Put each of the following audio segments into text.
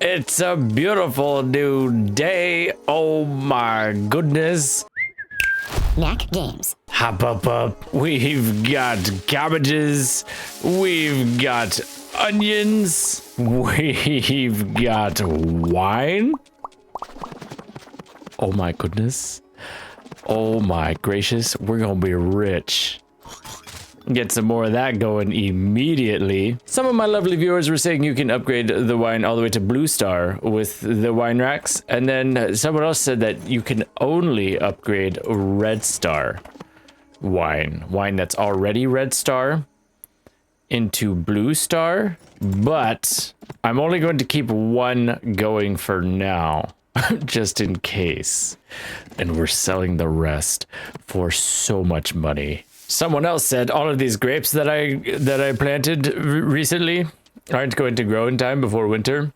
It's a beautiful new day. Oh my goodness. Knack Games. Hop up. We've got cabbages. We've got onions. We've got wine. Oh my goodness. Oh my gracious. We're gonna be rich. Get some more of that going immediately. Some of my lovely viewers were saying you can upgrade the wine all the way to Blue Star with the wine racks. And then someone else said that you can only upgrade Red Star wine. Wine that's already Red Star into Blue Star. But I'm only going to keep one going for now. Just in case. And we're selling the rest for so much money. Someone else said all of these grapes that I planted recently aren't going to grow in time before winter,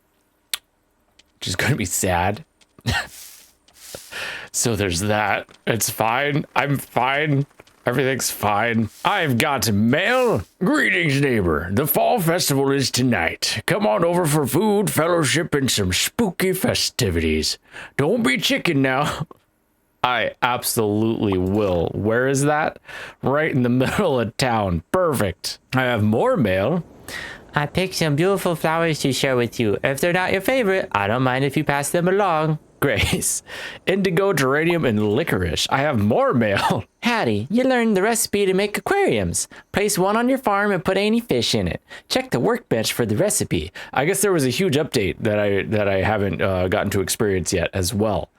which is going to be sad. So there's that. It's fine. I'm fine. Everything's fine. I've got mail. Greetings, neighbor. The fall festival is tonight. Come on over for food, fellowship, and some spooky festivities. Don't be chicken now. I absolutely will. Where is that? Right in the middle of town. Perfect. I have more mail. I picked some beautiful flowers to share with you. If they're not your favorite, I don't mind if you pass them along. Grace. Indigo, geranium, and licorice. I have more mail. Hattie, you learned the recipe to make aquariums. Place one on your farm and put any fish in it. Check the workbench for the recipe. I guess there was a huge update that I haven't gotten to experience yet as well.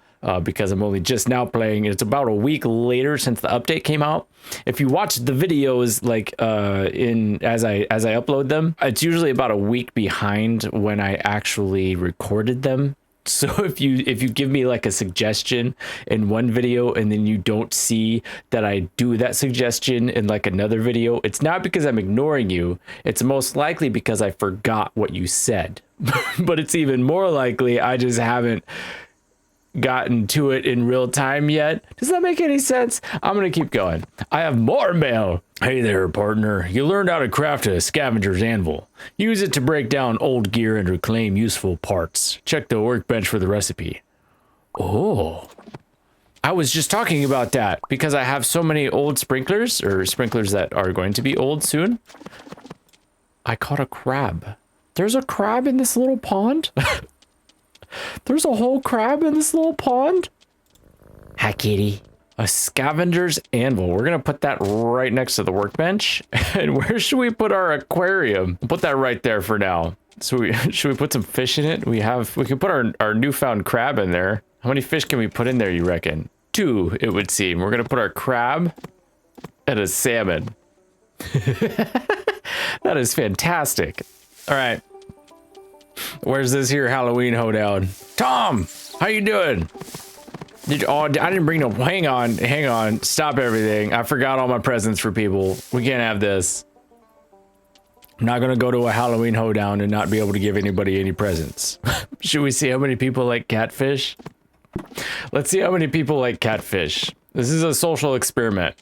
Because I'm only just now playing. It's about a week later since the update came out. If you watch the videos like as I upload them, it's usually about a week behind when I actually recorded them. So if you give me like a suggestion in one video and then you don't see that I do that suggestion in like another video, it's not because I'm ignoring you. It's most likely because I forgot what you said. But it's even more likely I just haven't gotten to it in real time yet. Does that make any sense? I'm gonna keep going. I have more mail. Hey there, partner. You learned how to craft a scavenger's anvil. Use it to break down old gear and reclaim useful parts. Check the workbench for the recipe. Oh, I was just talking about that because I have so many old sprinklers, or sprinklers that are going to be old soon. I caught a crab. There's a crab in this little pond. There's a whole crab in this little pond. Hi, kitty. A scavenger's anvil. We're going to put that right next to the workbench. And where should we put our aquarium? We'll put that right there for now. So should we put some fish in it? We can put our newfound crab in there. How many fish can we put in there, you reckon? 2, it would seem. We're going to put our crab and a salmon. That is fantastic. All right. Where's this here Halloween hoedown? Tom, how you doing? I didn't bring no, hang on, stop everything. I forgot all my presents for people. We can't have this. I'm not gonna go to a Halloween hoedown and not be able to give anybody any presents. Should we see how many people like catfish? Let's see how many people like catfish. This is a social experiment.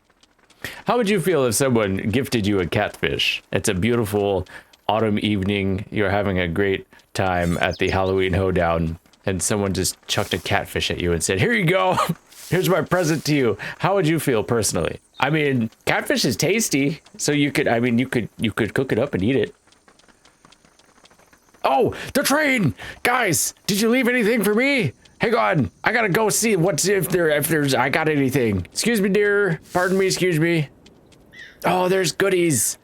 How would you feel if someone gifted you a catfish? It's a beautiful autumn evening. You're having a great time at the Halloween hoedown, and someone just chucked a catfish at you and said, "Here you go. Here's my present to you." How would you feel personally? I mean, catfish is tasty, so you could cook it up and eat it. Oh, the train! Guys, did you leave anything for me? Hang on, I gotta go see if there's I got anything. Excuse me, dear. Pardon me, excuse me. Oh, there's goodies.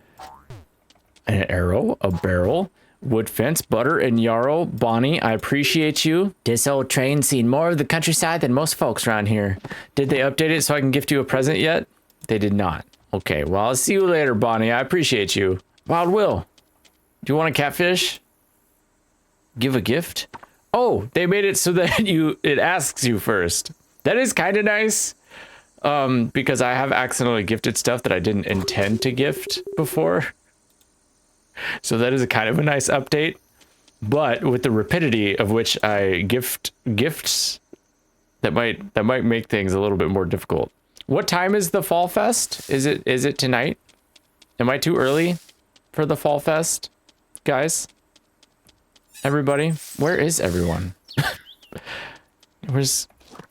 An arrow, a barrel, wood fence, butter, and yarrow. Bonnie, I appreciate you. This old train's seen more of the countryside than most folks around here. Did they update it so I can gift you a present yet? They did not. Okay, well, I'll see you later, Bonnie. I appreciate you. Wild Will, do you want a catfish? Give a gift? Oh, they made it so that it asks you first. That is kind of nice. Because I have accidentally gifted stuff that I didn't intend to gift before. So that is a kind of a nice update, but with the rapidity of which I gift gifts, that might make things a little bit more difficult. What time is the Fall Fest? Is it tonight? Am I too early for the Fall Fest, guys? everybody? Where is everyone? Where's...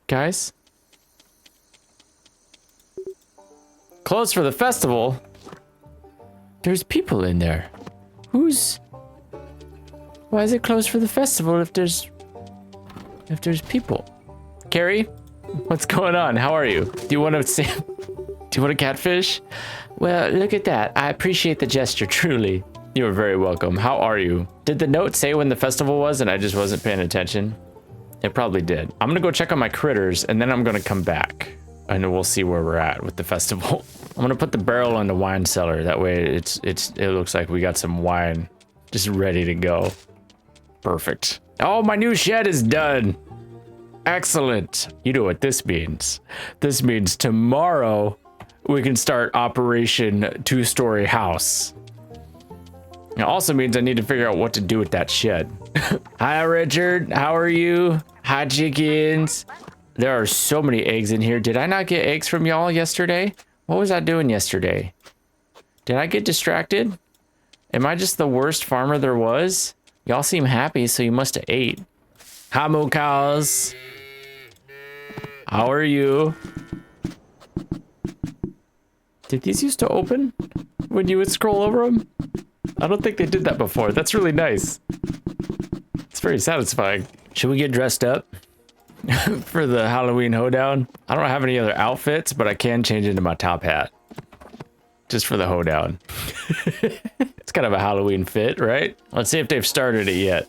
Guys? Closed for the festival? There's people in there. Who's... Why is it closed for the festival if there's people? Carrie? What's going on? How are you? Do you want to say... Do you want a catfish? Well, look at that. I appreciate the gesture, truly. You are very welcome. How are you? Did the note say when the festival was and I just wasn't paying attention? It probably did. I'm gonna go check on my critters and then I'm gonna come back and we'll see where we're at with the festival. I'm gonna put the barrel in the wine cellar. That way it looks like we got some wine just ready to go. Perfect. Oh, my new shed is done. Excellent. You know what this means. This means tomorrow we can start Operation Two-Story House. It also means I need to figure out what to do with that shed. Hi, Richard. How are you? Hi, chickens. There are so many eggs in here. Did I not get eggs from y'all yesterday? What was I doing yesterday? Did I get distracted? Am I just the worst farmer there was? Y'all seem happy, so you must have ate. Hi, moo cows. How are you? Did these used to open when you would scroll over them? I don't think they did that before. That's really nice. It's very satisfying. Should we get dressed up for the Halloween hoedown? I don't have any other outfits, but I can change into my top hat. Just for the hoedown. It's kind of a Halloween fit, right? Let's see if they've started it yet.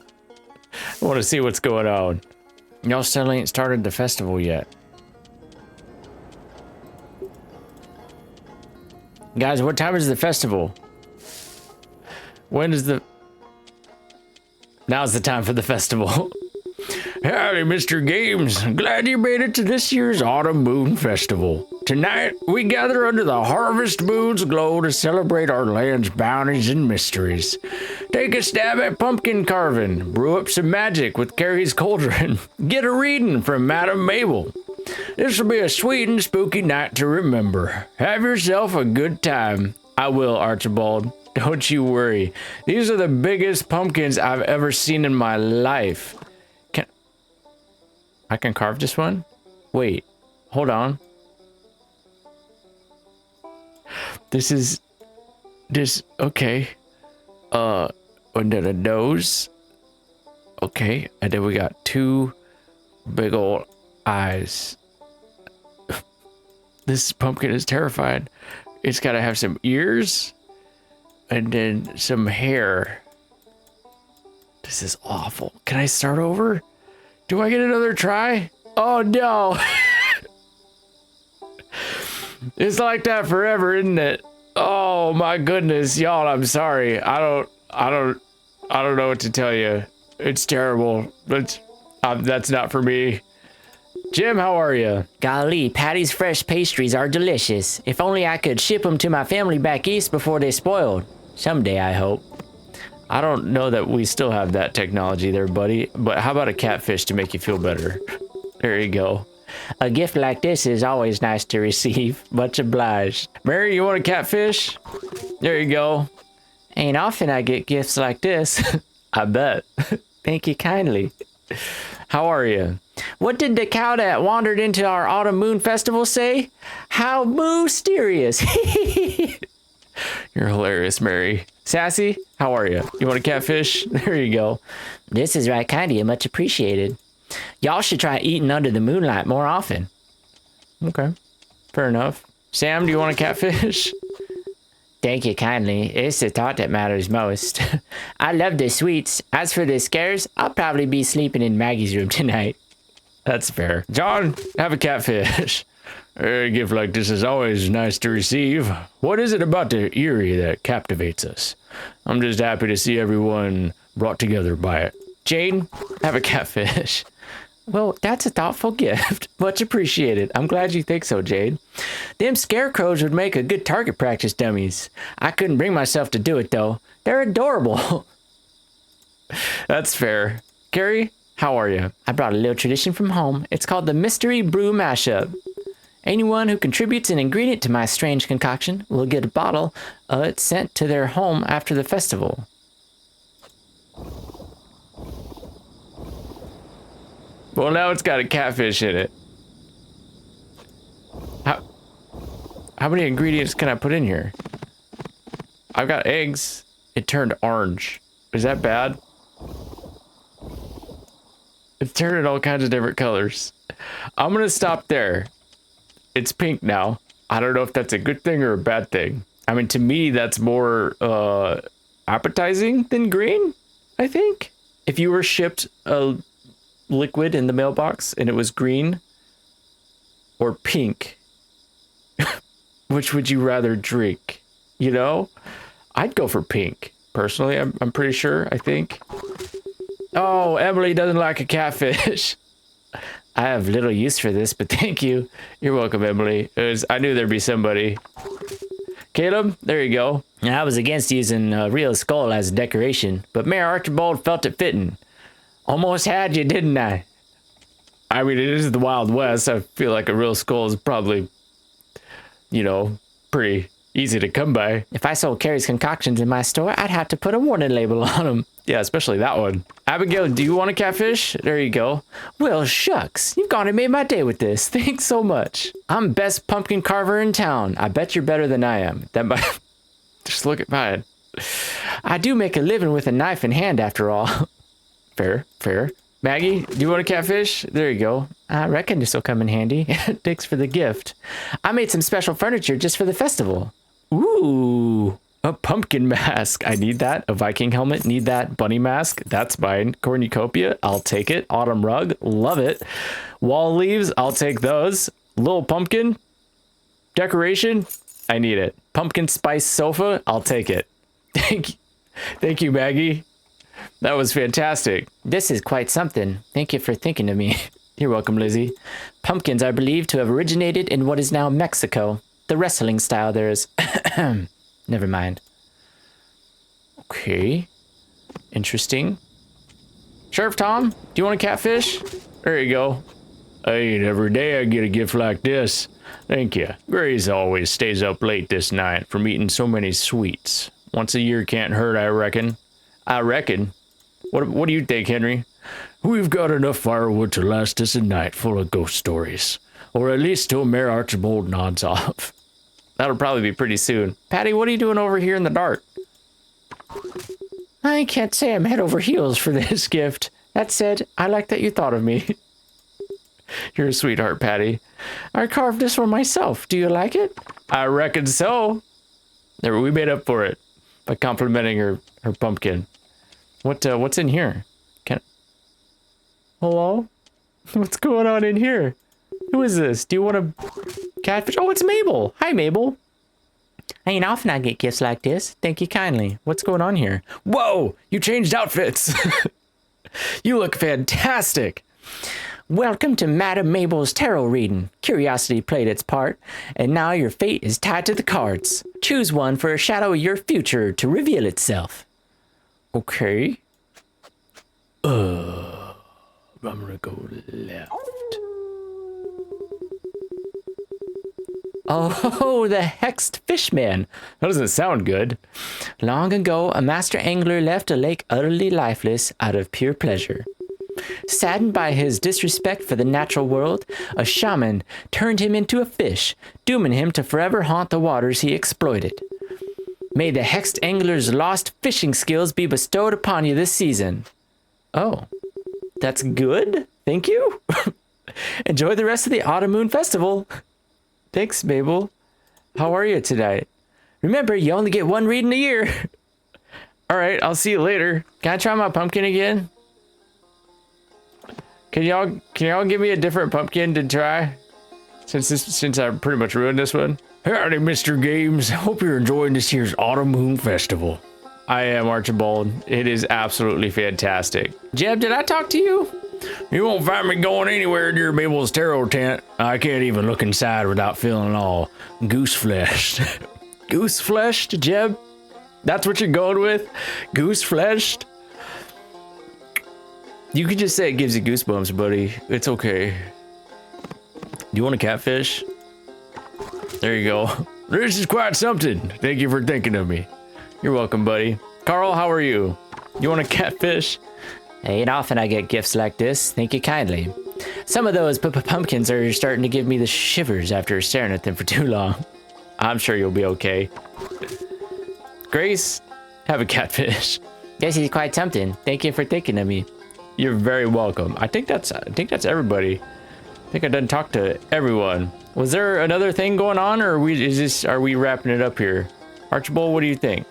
I want to see what's going on. Y'all still ain't started the festival yet. Guys, what time is the festival? When is the... Now's the time for the festival. Howdy, Mr. Games. Glad you made it to this year's Autumn Moon Festival. Tonight, we gather under the harvest moon's glow to celebrate our land's bounties and mysteries. Take a stab at pumpkin carving, brew up some magic with Carrie's cauldron, get a reading from Madam Mabel. This will be a sweet and spooky night to remember. Have yourself a good time. I will, Archibald. Don't you worry. These are the biggest pumpkins I've ever seen in my life. I can carve this one? Wait, hold on. Okay. Under the nose. Okay, and then we got two big old eyes. This pumpkin is terrified. It's gotta have some ears. And then some hair. This is awful. Can I start over? Do I get another try? Oh no. It's like that forever, isn't it? Oh my goodness, y'all, I'm sorry. I don't know what to tell you. It's terrible. That's not for me. Jim, how are you? Golly, Patty's fresh pastries are delicious. If only I could ship them to my family back east before they spoiled. Someday, I hope. I don't know that we still have that technology there, buddy, but how about a catfish to make you feel better? There you go. A gift like this is always nice to receive. Much obliged. Mary, you want a catfish? There you go. Ain't often I get gifts like this. I bet. Thank you kindly. How are you? What did the cow that wandered into our Autumn Moon Festival say? How mysterious. You're hilarious, Mary. Sassy, how are you? You want a catfish? There you go. This is right kind of you. Much appreciated. Y'all should try eating under the moonlight more often. Okay, fair enough. Sam, do you want a catfish? Thank you kindly. It's the thought that matters most. I love the sweets. As for the scares, I'll probably be sleeping in Maggie's room tonight. That's fair. John, have a catfish. A gift like this is always nice to receive. What is it about the Erie that captivates us? I'm just happy to see everyone brought together by it. Jane, have a catfish. Well, that's a thoughtful gift. Much appreciated. I'm glad you think so, Jade. Them scarecrows would make a good target practice dummies. I couldn't bring myself to do it, though. They're adorable. That's fair. Carrie, how are you? I brought a little tradition from home. It's called the Mystery Brew Mashup. Anyone who contributes an ingredient to my strange concoction will get a bottle of it sent to their home after the festival. Well, now it's got a catfish in it. How many ingredients can I put in here? I've got eggs. It turned orange. Is that bad? It's turning all kinds of different colors. I'm gonna stop there. It's pink now. I don't know if that's a good thing or a bad thing. I mean, to me, that's more appetizing than green, I think. If you were shipped a liquid in the mailbox and it was green or pink, which would you rather drink? You know? I'd go for pink, personally. I'm pretty sure, I think. Oh, Emily doesn't like a catfish. I have little use for this, but thank you. You're welcome, Emily. I knew there'd be somebody. Caleb, there you go. I was against using a real skull as a decoration, but Mayor Archibald felt it fitting. Almost had you, didn't I? I mean, it is the Wild West. I feel like a real skull is probably, you know, pretty easy to come by. If I sold Carrie's concoctions in my store, I'd have to put a warning label on them. Yeah, especially that one. Abigail, do you want a catfish? There you go. Well, shucks. You've gone and made my day with this. Thanks so much. I'm best pumpkin carver in town. I bet you're better than I am. That might... Just look at mine. I do make a living with a knife in hand, after all. Fair, fair. Maggie, do you want a catfish? There you go. I reckon this will come in handy. Thanks for the gift. I made some special furniture just for the festival. Ooh, a pumpkin mask. I need that. A Viking helmet. Need that. Bunny mask. That's mine. Cornucopia. I'll take it. Autumn rug. Love it. Wall leaves. I'll take those. Little pumpkin. Decoration. I need it. Pumpkin spice sofa. I'll take it. Thank you. Thank you, Maggie. That was fantastic. This is quite something. Thank you for thinking of me. You're welcome, Lizzie. Pumpkins are believed to have originated in what is now Mexico. The wrestling style there is... Never mind. Okay. Interesting. Sheriff Tom, do you want a catfish? There you go. Ain't every day I get a gift like this. Thank you. Grace always stays up late this night from eating so many sweets. Once a year can't hurt, I reckon. I reckon. What do you think, Henry? We've got enough firewood to last us a night full of ghost stories. Or at least till Mayor Archibald nods off. That'll probably be pretty soon. Patty, what are you doing over here in the dark? I can't say I'm head over heels for this gift. That said, I like that you thought of me. You're a sweetheart, Patty. I carved this one myself. Do you like it? I reckon so. There, we made up for it by complimenting her pumpkin. What's in here? Hello? What's going on in here? Who is this? Do you want a catfish? Oh, it's Mabel. Hi, Mabel. I ain't often I get gifts like this. Thank you kindly. What's going on here? Whoa! You changed outfits. You look fantastic. Welcome to Madam Mabel's tarot reading. Curiosity played its part, and now your fate is tied to the cards. Choose one for a shadow of your future to reveal itself. Okay. I'm gonna go left. Oh, the hexed fishman. That doesn't sound good. Long ago, a master angler left a lake utterly lifeless out of pure pleasure. Saddened by his disrespect for the natural world, a shaman turned him into a fish, dooming him to forever haunt the waters he exploited. May the hexed angler's lost fishing skills be bestowed upon you this season. Oh, that's good. Thank you. Enjoy the rest of the Autumn Moon Festival. Thanks, Mabel. How are you tonight? Remember, you only get one reading a year. All right, I'll see you later. Can I try my pumpkin again? Can y'all give me a different pumpkin to try? Since I pretty much ruined this one. Howdy, Mr. Games. Hope you're enjoying this year's Autumn Moon Festival. I am, Archibald. It is absolutely fantastic. Jeb, did I talk to you? You won't find me going anywhere near Mabel's tarot tent. I can't even look inside without feeling all goose-fleshed. Goose-fleshed, Jeb? That's what you're going with? Goose-fleshed? You could just say it gives you goosebumps, buddy. It's okay. Do you want a catfish? There you go. This is quite something. Thank you for thinking of me. You're welcome, buddy. Carl, how are you? You want a catfish? Ain't often I get gifts like this. Thank you kindly. Some of those pumpkins are starting to give me the shivers after staring at them for too long. I'm sure you'll be okay. Grace, have a catfish. Yes, he's quite tempting. Thank you for thinking of me. You're very welcome. I think that's everybody. I think I done talked to everyone. Was there another thing going on, or are we wrapping it up here? Archibald, what do you think?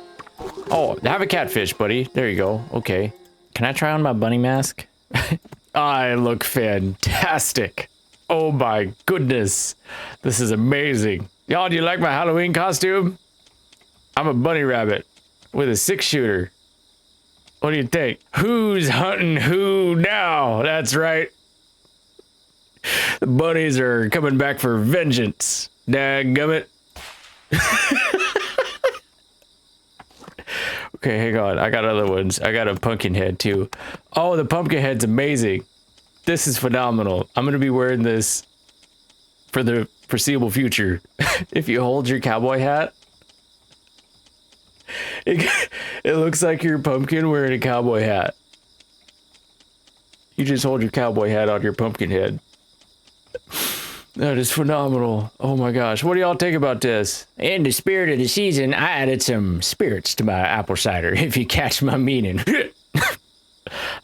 Oh, have a catfish, buddy. There you go. Okay. Can I try on my bunny mask? I look fantastic. Oh my goodness. This is amazing. Y'all, do you like my Halloween costume? I'm a bunny rabbit with a 6-shooter. What do you think? Who's hunting who now? That's right. The bunnies are coming back for vengeance. Dadgummit. Okay, hang on. I got other ones. I got a pumpkin head too. Oh, the pumpkin head's amazing. This is phenomenal. I'm going to be wearing this for the foreseeable future. If you hold your cowboy hat, it looks like you're a pumpkin wearing a cowboy hat. You just hold your cowboy hat on your pumpkin head. That is phenomenal. Oh my gosh. What do y'all think about this? In the spirit of the season, I added some spirits to my apple cider, if you catch my meaning.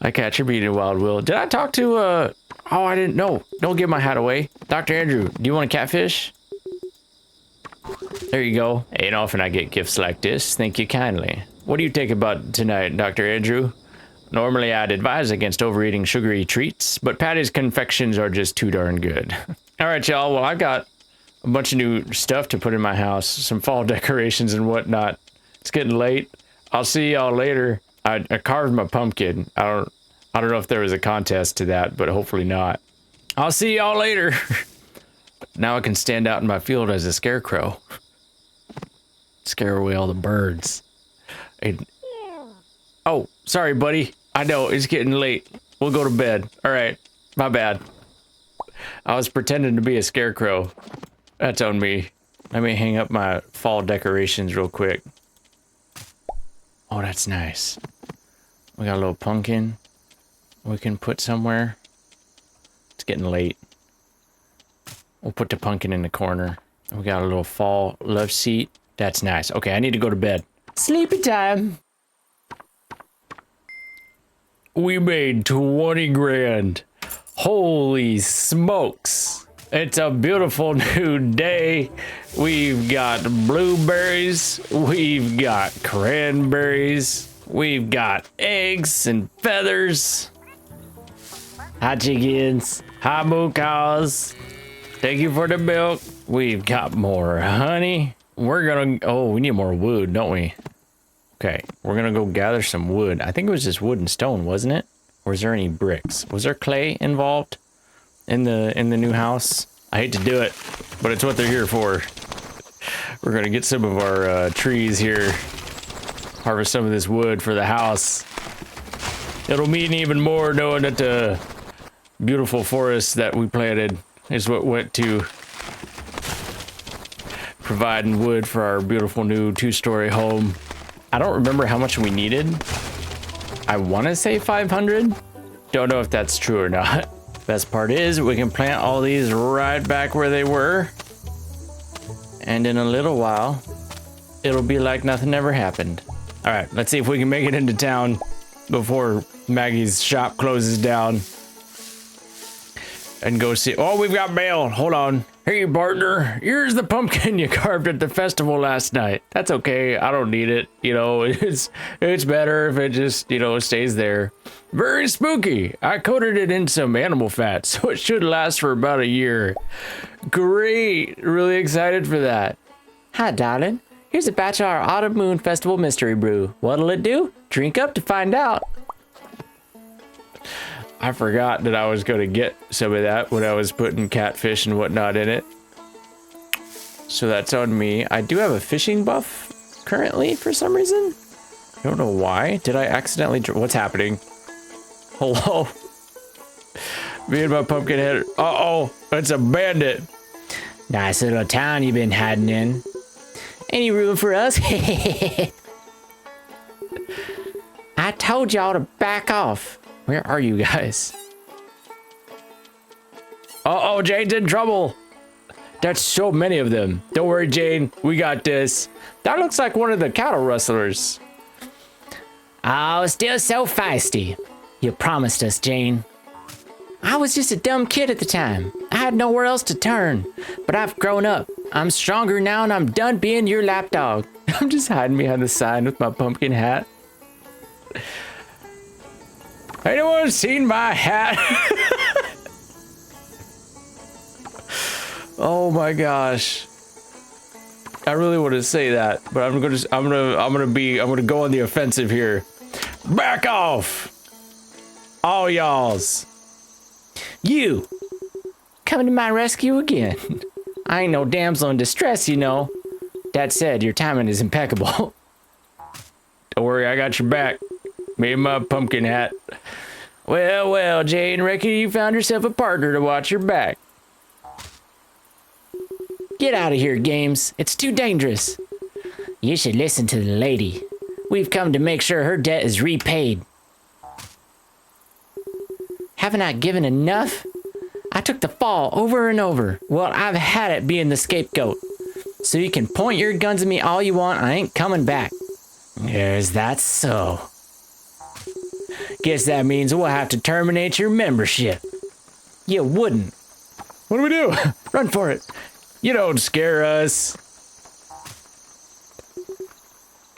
I catch your meaning, Wild Will. Did I talk to, oh, I didn't know. Don't give my hat away. Dr. Andrew, do you want a catfish? There you go. Ain't often I get gifts like this. Thank you kindly. What do you think about tonight, Dr. Andrew? Normally, I'd advise against overeating sugary treats, but Patty's confections are just too darn good. All right, y'all. Well, I've got a bunch of new stuff to put in my house, some fall decorations and whatnot. It's getting late. I'll see y'all later. I carved my pumpkin. I don't know if there was a contest to that, but hopefully not. I'll see y'all later. Now I can stand out in my field as a scarecrow. Scare away all the birds. Oh, sorry, buddy. I know, it's getting late. We'll go to bed. All right, my bad. I was pretending to be a scarecrow. That's on me. Let me hang up my fall decorations real quick. Oh, that's nice. We got a little pumpkin we can put somewhere. It's getting late. We'll put the pumpkin in the corner. We got a little fall love seat. That's nice. Okay, I need to go to bed. Sleepy time. We made 20 grand. Holy smokes. It's a beautiful new day. We've got blueberries. We've got cranberries. We've got eggs and feathers. Hi, chickens. Hi, moo cows. Thank you for the milk. We've got more honey. We're gonna... Oh, we need more wood, don't we? Okay, we're gonna go gather some wood. I think it was just wood and stone, wasn't it? Or is there any bricks? Was there clay involved in the new house? I hate to do it, but it's what they're here for. We're gonna get some of our trees here, harvest some of this wood for the house. It'll mean even more knowing that the beautiful forest that we planted is what went to providing wood for our beautiful new 2-story home. I don't remember how much we needed. I want to say 500. Don't know if that's true or not. Best part is we can plant all these right back where they were. And in a little while, it'll be like nothing ever happened. All right, let's see if we can make it into town before Maggie's shop closes down. And go see. Oh, we've got mail. Hold on. Hey, partner. Here's the pumpkin you carved at the festival last night. That's okay. I don't need it. You know, it's better if it just, you know, stays there. Very spooky. I coated it in some animal fat, so it should last for about a year. Great. Really excited for that. Hi, darling. Here's a batch of our Autumn Moon Festival Mystery Brew. What'll it do? Drink up to find out. I forgot that I was going to get some of that when I was putting catfish and whatnot in it. So that's on me. I do have a fishing buff currently for some reason. I don't know why. Did I accidentally... What's happening? Hello? Me and my pumpkin head... Uh-oh. It's a bandit. Nice little town you've been hiding in. Any room for us? I told y'all to back off. Where are you guys? Uh-oh, Jane's in trouble. That's so many of them. Don't worry, Jane. We got this. That looks like one of the cattle rustlers. Oh, still so feisty. You promised us, Jane. I was just a dumb kid at the time. I had nowhere else to turn. But I've grown up. I'm stronger now and I'm done being your lapdog. I'm just hiding behind the sign with my pumpkin hat. Anyone seen my hat? Oh my gosh. I really want to say that, but I'm gonna go on the offensive here. Back off! All y'alls. You! Coming to my rescue again. I ain't no damsel in distress, you know. That said, your timing is impeccable. Don't worry, I got your back. Me and my pumpkin hat. Well, well, Jane, reckon you found yourself a partner to watch your back. Get out of here, Games. It's too dangerous. You should listen to the lady. We've come to make sure her debt is repaid. Haven't I given enough? I took the fall over and over. Well, I've had it being the scapegoat. So you can point your guns at me all you want, I ain't coming back. Is that so? Guess that means we'll have to terminate your membership. You wouldn't. What do we do? Run for it. You don't scare us.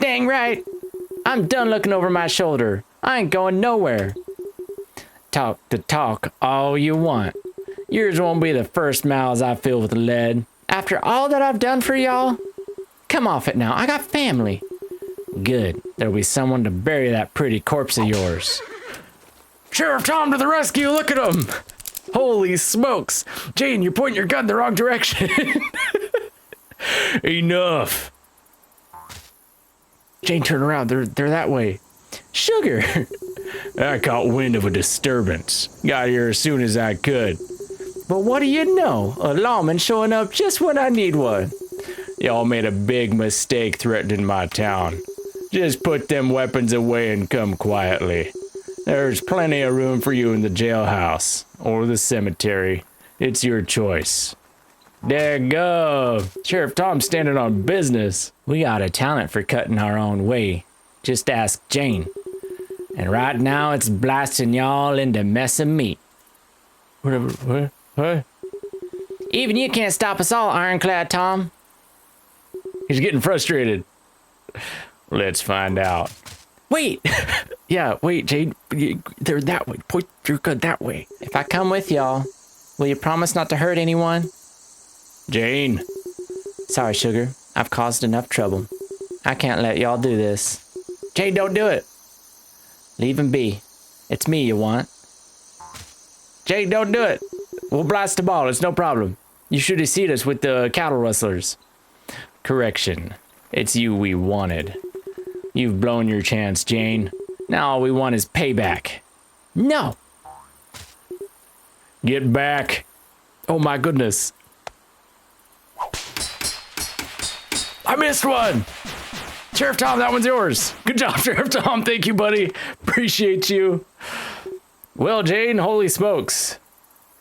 Dang right. I'm done looking over my shoulder. I ain't going nowhere. Talk the talk all you want. Yours won't be the first mouths I fill with lead. After all that I've done for y'all? Come off it now. I got family. Good. There'll be someone to bury that pretty corpse of yours. Sheriff Tom to the rescue. Look at him. Holy smokes. Jane, you're pointing your gun the wrong direction. Enough. Jane, turn around. They're that way. Sugar. I caught wind of a disturbance. Got here as soon as I could. But what do you know? A lawman showing up just when I need one. Y'all made a big mistake threatening my town. Just put them weapons away and come quietly. There's plenty of room for you in the jailhouse or the cemetery. It's your choice. Daggum. Sheriff Tom's standing on business. We got a talent for cutting our own way. Just ask Jane. And right now it's blasting y'all into mess of meat. What? Even you can't stop us all, Ironclad Tom. He's getting frustrated. Let's find out. Wait! Yeah, wait, Jade. They're that way. Point your gun that way. If I come with y'all, will you promise not to hurt anyone? Jane. Sorry, Sugar. I've caused enough trouble. I can't let y'all do this. Jane, don't do it. Leave him be. It's me you want. Jane, don't do it. We'll blast the ball. It's no problem. You should have seen us with the cattle rustlers. Correction. It's you we wanted. You've blown your chance, Jane. Now all we want is payback. No! Get back. Oh my goodness. I missed one! Sheriff Tom, that one's yours. Good job, Sheriff Tom. Thank you, buddy. Appreciate you. Well, Jane, holy smokes.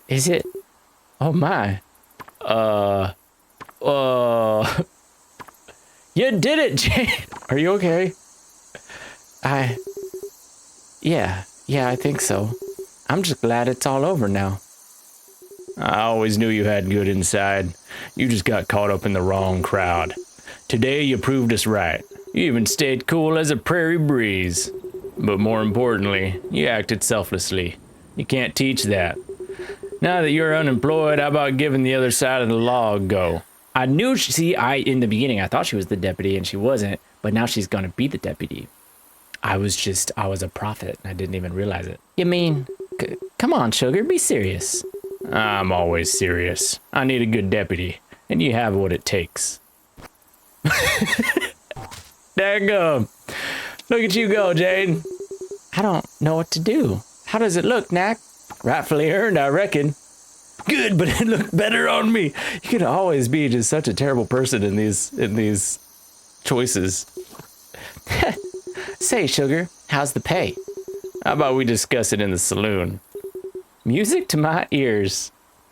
Is it? Oh my. You did it, Jane. Are you okay? Yeah, I think so. I'm just glad it's all over now. I always knew you had good inside. You just got caught up in the wrong crowd. Today you proved us right. You even stayed cool as a prairie breeze. But more importantly, you acted selflessly. You can't teach that. Now that you're unemployed, how about giving the other side of the law a go? I knew in the beginning, I thought she was the deputy and she wasn't, but now she's gonna be the deputy. I was a prophet and I didn't even realize it. You mean, come on, Sugar, be serious. I'm always serious. I need a good deputy, and you have what it takes. Daggum. Look at you go, Jane. I don't know what to do. How does it look, Knack? Rightfully earned, I reckon. Good, but it looked better on me. You can always be just such a terrible person in these choices. Say, Sugar, how's the pay? How about we discuss it in the saloon? Music to my ears.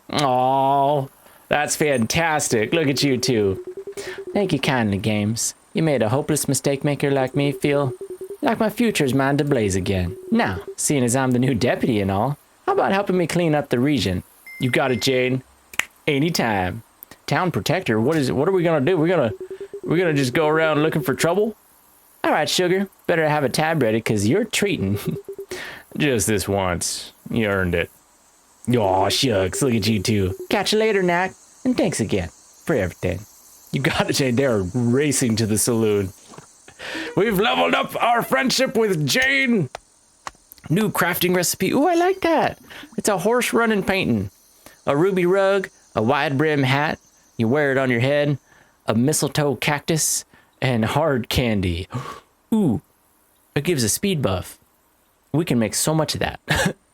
Oh, that's fantastic. Look at you two. Thank you kindly, Games. You made a hopeless mistake maker like me feel like my future's mine to blaze again. Now, seeing as I'm the new deputy and all, how about helping me clean up the region? You got it, Jane. Anytime. Town protector, what are we gonna do? We're gonna just go around looking for trouble? All right, sugar. Better have a tab ready, cause you're treating. Just this once. You earned it. Aw, shucks. Look at you two. Catch you later, Knack. And thanks again for everything. You got it, Jane. They're racing to the saloon. We've leveled up our friendship with Jane. New crafting recipe. Ooh, I like that. It's a horse running painting. A ruby rug, a wide brim hat. You wear it on your head. A mistletoe cactus and hard candy. Ooh, it gives a speed buff. We can make so much of that.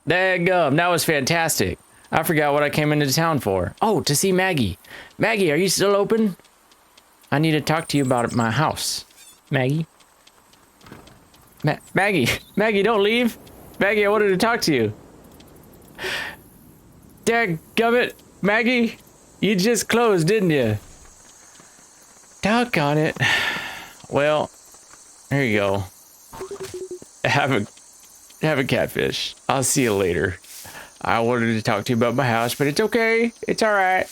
Daggum, that was fantastic. I forgot what I came into town for. Oh, to see Maggie. Maggie, are you still open? I need to talk to you about my house. Maggie? Maggie, don't leave. Maggie, I wanted to talk to you. Dadgummit, Maggie, you just closed, didn't you? Doggone it. Well, there you go. Have a catfish. I'll see you later. I wanted to talk to you about my house, but it's okay. It's all right.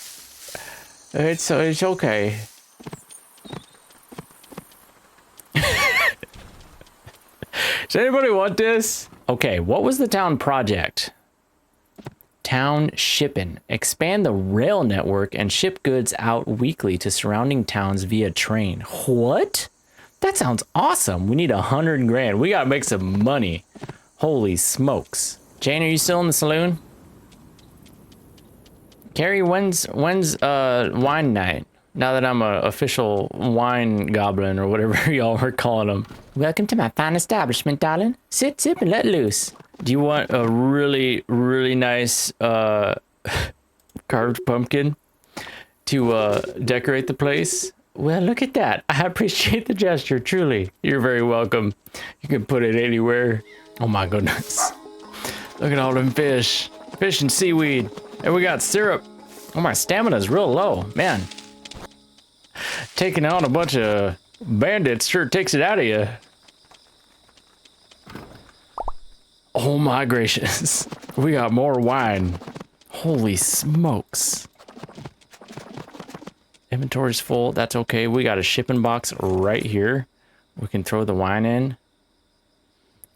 It's okay. Does anybody want this? Okay, what was the town project? Town shipping. Expand the rail network and ship goods out weekly to surrounding towns via train. What? That sounds awesome. We need 100 grand. We gotta make some money. Holy smokes. Jane, are you still in the saloon? Carrie, when's wine night? Now that I'm a official wine goblin or whatever y'all were calling them. Welcome to my fine establishment, darling. Sit, sip, and let loose. Do you want a really, really nice carved pumpkin to decorate the place? Well, look at that. I appreciate the gesture, truly. You're very welcome. You can put it anywhere. Oh my goodness. Look at all them fish. Fish and seaweed. And we got syrup. Oh, my stamina's real low. Man. Taking on a bunch of bandits sure takes it out of you. Oh my gracious. We got more wine. Holy smokes. Inventory's full. That's okay. We got a shipping box right here. We can throw the wine in.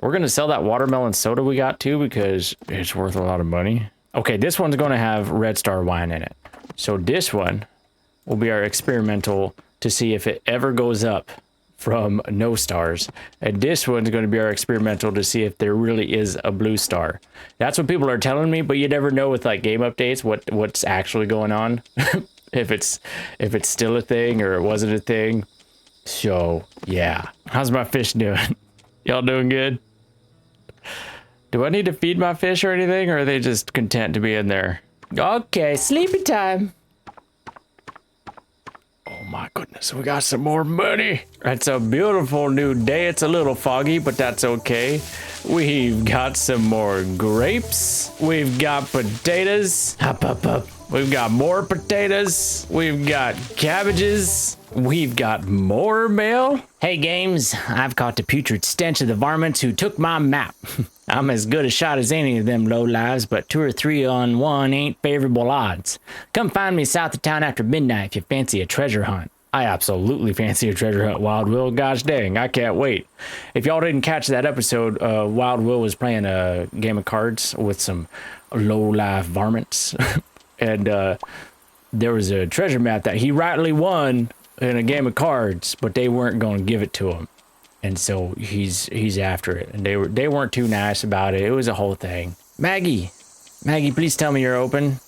We're going to sell that watermelon soda we got too because it's worth a lot of money. Okay, this one's going to have Red Star wine in it. So this one will be our experimental to see if it ever goes up from no stars. And this one's going to be our experimental to see if there really is a blue star. That's what people are telling me, but you never know with like game updates what's actually going on. if it's still a thing or it wasn't a thing. So, yeah. How's my fish doing? Y'all doing good? Do I need to feed my fish or anything, or are they just content to be in there? Okay, sleepy time. Oh my goodness, we got some more money. It's a beautiful new day. It's a little foggy, but that's okay. We've got some more grapes. We've got potatoes. Up, up, up. We've got more potatoes. We've got cabbages. We've got more mail. Hey, Games, I've caught the putrid stench of the varmints who took my map. I'm as good a shot as any of them lowlives, but 2 or 3 on 1 ain't favorable odds. Come find me south of town after midnight if you fancy a treasure hunt. I absolutely fancy a treasure hunt, Wild Will. Gosh dang, I can't wait. If y'all didn't catch that episode, Wild Will was playing a game of cards with some low-life varmints. And there was a treasure map that he rightly won in a game of cards, but they weren't going to give it to him. And so he's after it. And they weren't too nice about it. It was a whole thing. Maggie, please tell me you're open.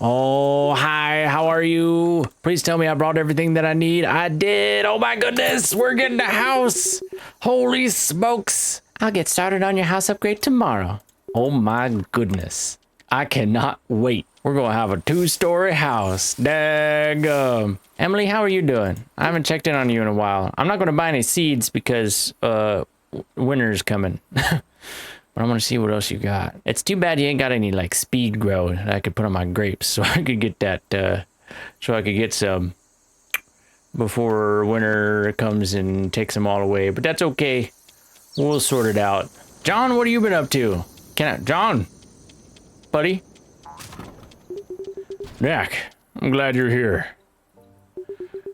Oh, hi, how are you? Please tell me I brought everything that I need. I did. Oh my goodness, we're getting a house. Holy smokes. I'll get started on your house upgrade tomorrow. Oh my goodness. I cannot wait. We're going to have a 2-story house. Daggum. Emily, how are you doing? I haven't checked in on you in a while. I'm not going to buy any seeds because winter's coming. But I want to see what else you got. It's too bad you ain't got any like speed grow that I could put on my grapes, so I could get that. So I could get some before winter comes and takes them all away. But that's okay. We'll sort it out. John, what have you been up to? John, buddy. Knack, I'm glad you're here.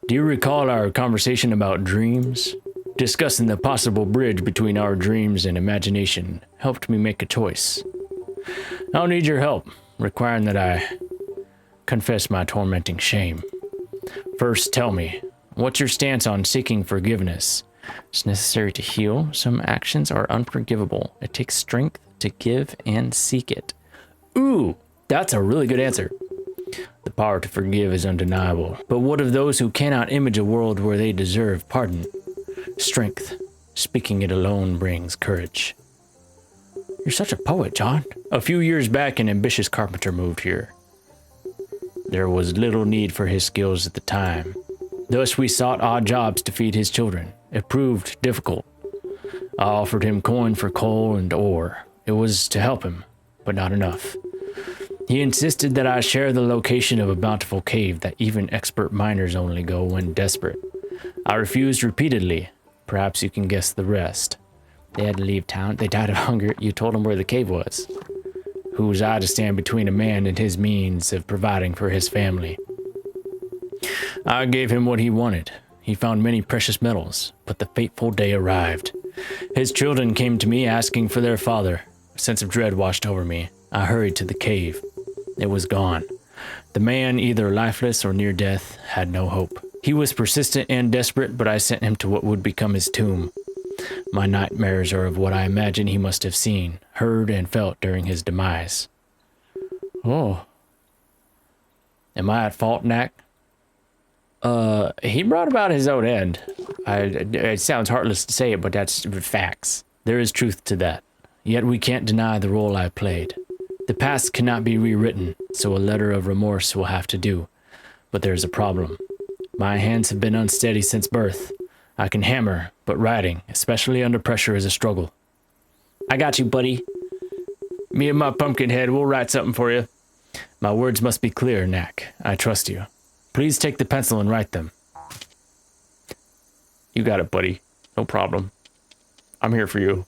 Do you recall our conversation about dreams? Discussing the possible bridge between our dreams and imagination helped me make a choice. I'll need your help, requiring that I confess my tormenting shame. First, tell me, what's your stance on seeking forgiveness? It's necessary to heal. Some actions are unforgivable. It takes strength to give and seek it. Ooh, that's a really good answer. The power to forgive is undeniable. But what of those who cannot image a world where they deserve pardon? Strength. Speaking it alone brings courage. You're such a poet, John. A few years back, an ambitious carpenter moved here. There was little need for his skills at the time. Thus, we sought odd jobs to feed his children. It proved difficult. I offered him coin for coal and ore. It was to help him, but not enough. He insisted that I share the location of a bountiful cave that even expert miners only go when desperate. I refused repeatedly. Perhaps you can guess the rest. They had to leave town. They died of hunger. You told them where the cave was. Who was I to stand between a man and his means of providing for his family? I gave him what he wanted. He found many precious metals, but the fateful day arrived. His children came to me asking for their father. A sense of dread washed over me. I hurried to the cave. It was gone. The man, either lifeless or near death, had no hope. He was persistent and desperate, but I sent him to what would become his tomb. My nightmares are of what I imagine he must have seen, heard, and felt during his demise. Oh. Am I at fault, Knack? He brought about his own end. It sounds heartless to say it, but that's facts. There is truth to that. Yet we can't deny the role I played. The past cannot be rewritten, so a letter of remorse will have to do. But there's a problem. My hands have been unsteady since birth. I can hammer, but writing, especially under pressure, is a struggle. I got you, buddy. Me and my pumpkin head will write something for you. My words must be clear, Knack. I trust you. Please take the pencil and write them. You got it, buddy. No problem. I'm here for you.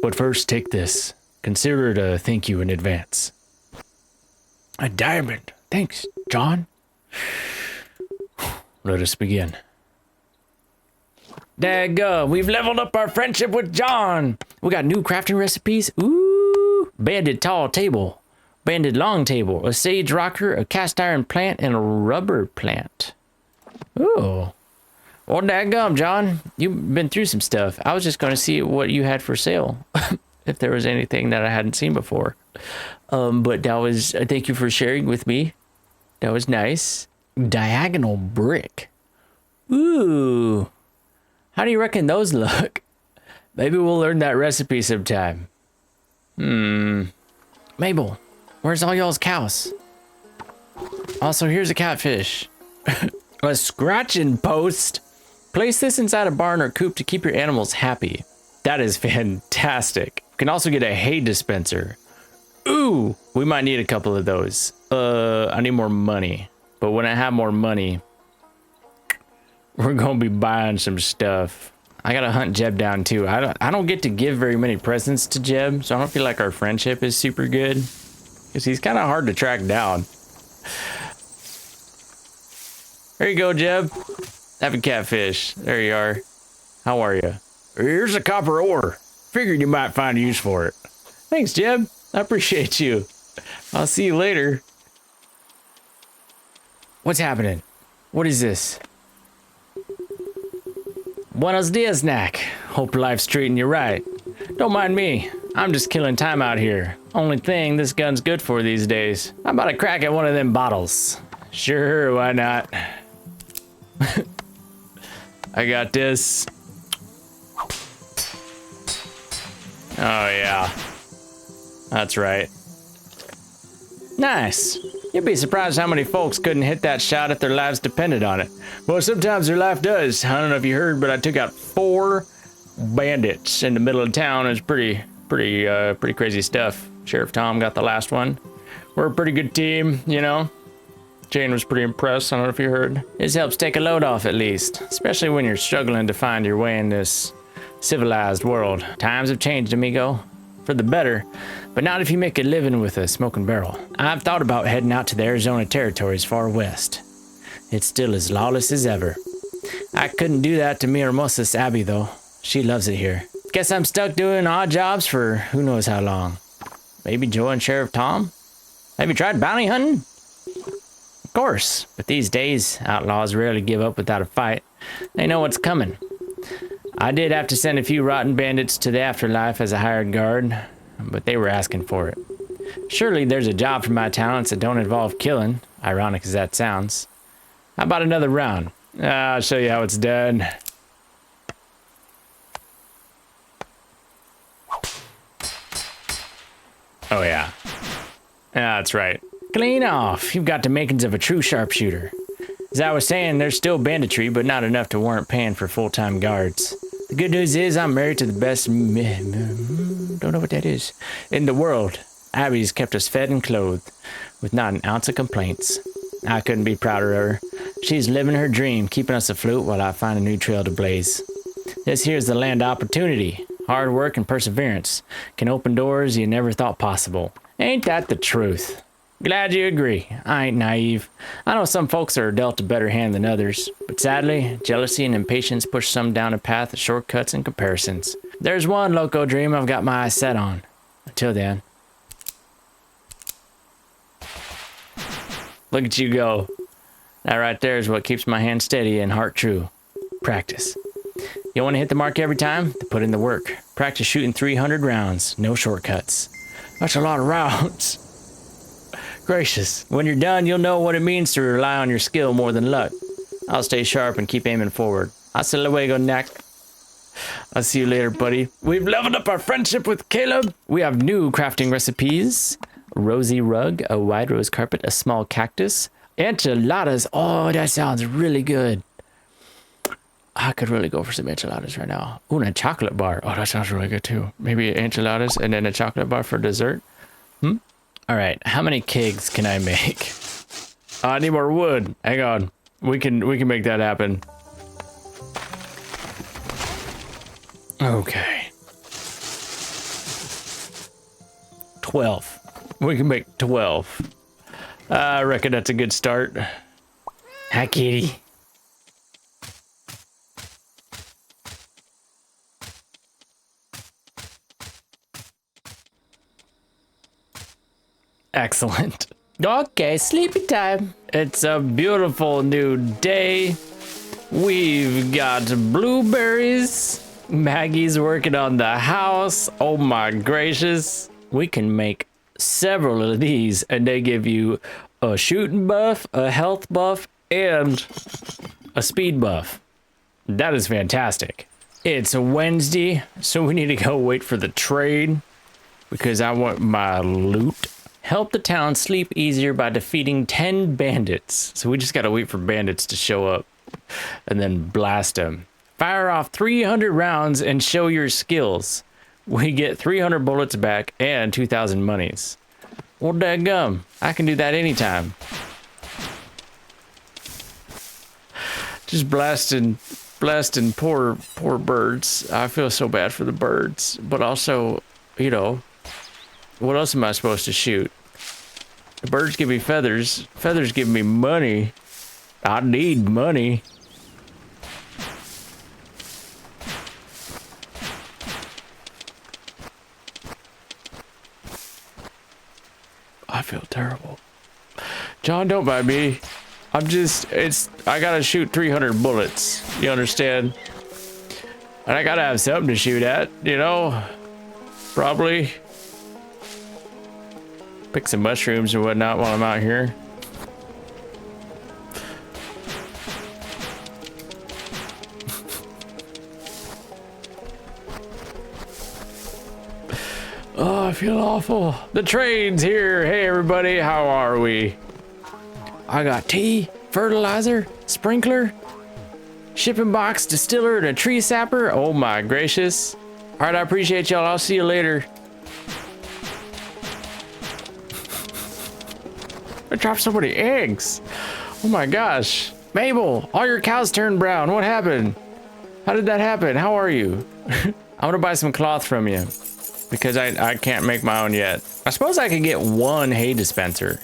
But first, take this. Consider it a thank you in advance. A diamond. Thanks, John. Let us begin. Daggum, we've leveled up our friendship with John. We got new crafting recipes. Ooh, banded tall table, banded long table, a sage rocker, a cast iron plant, and a rubber plant. Ooh. Well, daggum, John, you've been through some stuff. I was just going to see what you had for sale, if there was anything that I hadn't seen before. But that was, thank you for sharing with me. That was nice. Diagonal brick. Ooh. How do you reckon those look? Maybe we'll learn that recipe sometime. Mabel, where's all y'all's cows? Also, here's a catfish. A scratching post. Place this inside a barn or coop to keep your animals happy. That is fantastic. You can also get a hay dispenser. Ooh, we might need a couple of those. I need more money. But when I have more money, we're gonna be buying some stuff. I gotta hunt Jeb down too. I don't get to give very many presents to Jeb, so I don't feel like our friendship is super good. Because he's kind of hard to track down. There you go, Jeb. Have a catfish. There you are. How are you? Here's a copper ore. Figured you might find a use for it. Thanks, Jeb. I appreciate you. I'll see you later. What's happening? What is this? Buenos dias, Knack. Hope life's treating you right. Don't mind me. I'm just killing time out here. Only thing this gun's good for these days. How about a crack at one of them bottles? Sure, why not? I got this. Oh, yeah. That's right. Nice. You'd be surprised how many folks couldn't hit that shot if their lives depended on it. Well, sometimes their life does. I don't know if you heard, but I took out 4 bandits in the middle of town. Is pretty crazy stuff. Sheriff Tom got the last one. We're a pretty good team, you know. Jane was pretty impressed. I don't know if you heard. This helps take a load off at least, especially when you're struggling to find your way in this civilized world. Times have changed, amigo, for the better, but not if you make a living with a smoking barrel. I've thought about heading out to the Arizona territories far west. It's still as lawless as ever. I couldn't do that to mi hermosa Abby, though. She loves it here. Guess I'm stuck doing odd jobs for who knows how long. Maybe join Sheriff Tom? Have you tried bounty hunting? Of course, but these days, outlaws rarely give up without a fight. They know what's coming. I did have to send a few rotten bandits to the afterlife as a hired guard, but they were asking for it. Surely there's a job for my talents that don't involve killing, ironic as that sounds. How about another round? I'll show you how it's done. Oh yeah. That's right. Clean off. You've got the makings of a true sharpshooter. As I was saying, there's still banditry, but not enough to warrant paying for full-time guards. The good news is I'm married to the best don't know what that is, in the world. Abby's kept us fed and clothed, with not an ounce of complaints. I couldn't be prouder of her. She's living her dream, keeping us afloat while I find a new trail to blaze. This here's the land of opportunity. Hard work and perseverance can open doors you never thought possible. Ain't that the truth? Glad you agree. I ain't naive. I know some folks are dealt a better hand than others, but sadly, jealousy and impatience push some down a path of shortcuts and comparisons. There's one loco dream I've got my eyes set on. Until then. Look at you go. That right there is what keeps my hand steady and heart true. Practice. You want to hit the mark every time? Then put in the work. Practice shooting 300 rounds. No shortcuts. That's a lot of rounds. Gracious. When you're done, you'll know what it means to rely on your skill more than luck. I'll stay sharp and keep aiming forward. Hasta luego, Knack. I'll see you later, buddy. We've leveled up our friendship with Caleb. We have new crafting recipes. A rosy rug, a wide rose carpet, a small cactus. Enchiladas. Oh, that sounds really good. I could really go for some enchiladas right now. Ooh, and a chocolate bar. Oh, that sounds really good too. Maybe enchiladas and then a chocolate bar for dessert. All right, how many kegs can I make? Oh, I need more wood. Hang on. We can make that happen. Okay. 12. We can make 12. I reckon that's a good start. Hi, kitty. Excellent. Okay, sleepy time. It's a beautiful new day. We've got blueberries. Maggie's working on the house. Oh my gracious. We can make several of these and they give you a shooting buff, a health buff, and a speed buff. That is fantastic. It's a Wednesday, so we need to go wait for the trade because I want my loot. Help the town sleep easier by defeating 10 bandits. So we just gotta wait for bandits to show up and then blast them. Fire off 300 rounds and show your skills. We get 300 bullets back and 2,000 monies. Well, dadgum, I can do that anytime. Just blasting poor birds. I feel so bad for the birds, but also, you know, what else am I supposed to shoot? The birds give me feathers. Feathers give me money. I need money. I feel terrible. John, don't mind me. I gotta shoot 300 bullets. You understand? And I gotta have something to shoot at, you know? Probably. Pick some mushrooms and whatnot while I'm out here. Oh, I feel awful. The train's here. Hey, everybody. How are we? I got tea, fertilizer, sprinkler. Shipping box, distiller, and a tree sapper. Oh my gracious. All right, I appreciate y'all. I'll see you later. I dropped so many eggs. Oh my gosh. Mabel, all your cows turned brown. What happened? How did that happen? How are you? I'm gonna buy some cloth from you because I can't make my own yet. I suppose I could get one hay dispenser.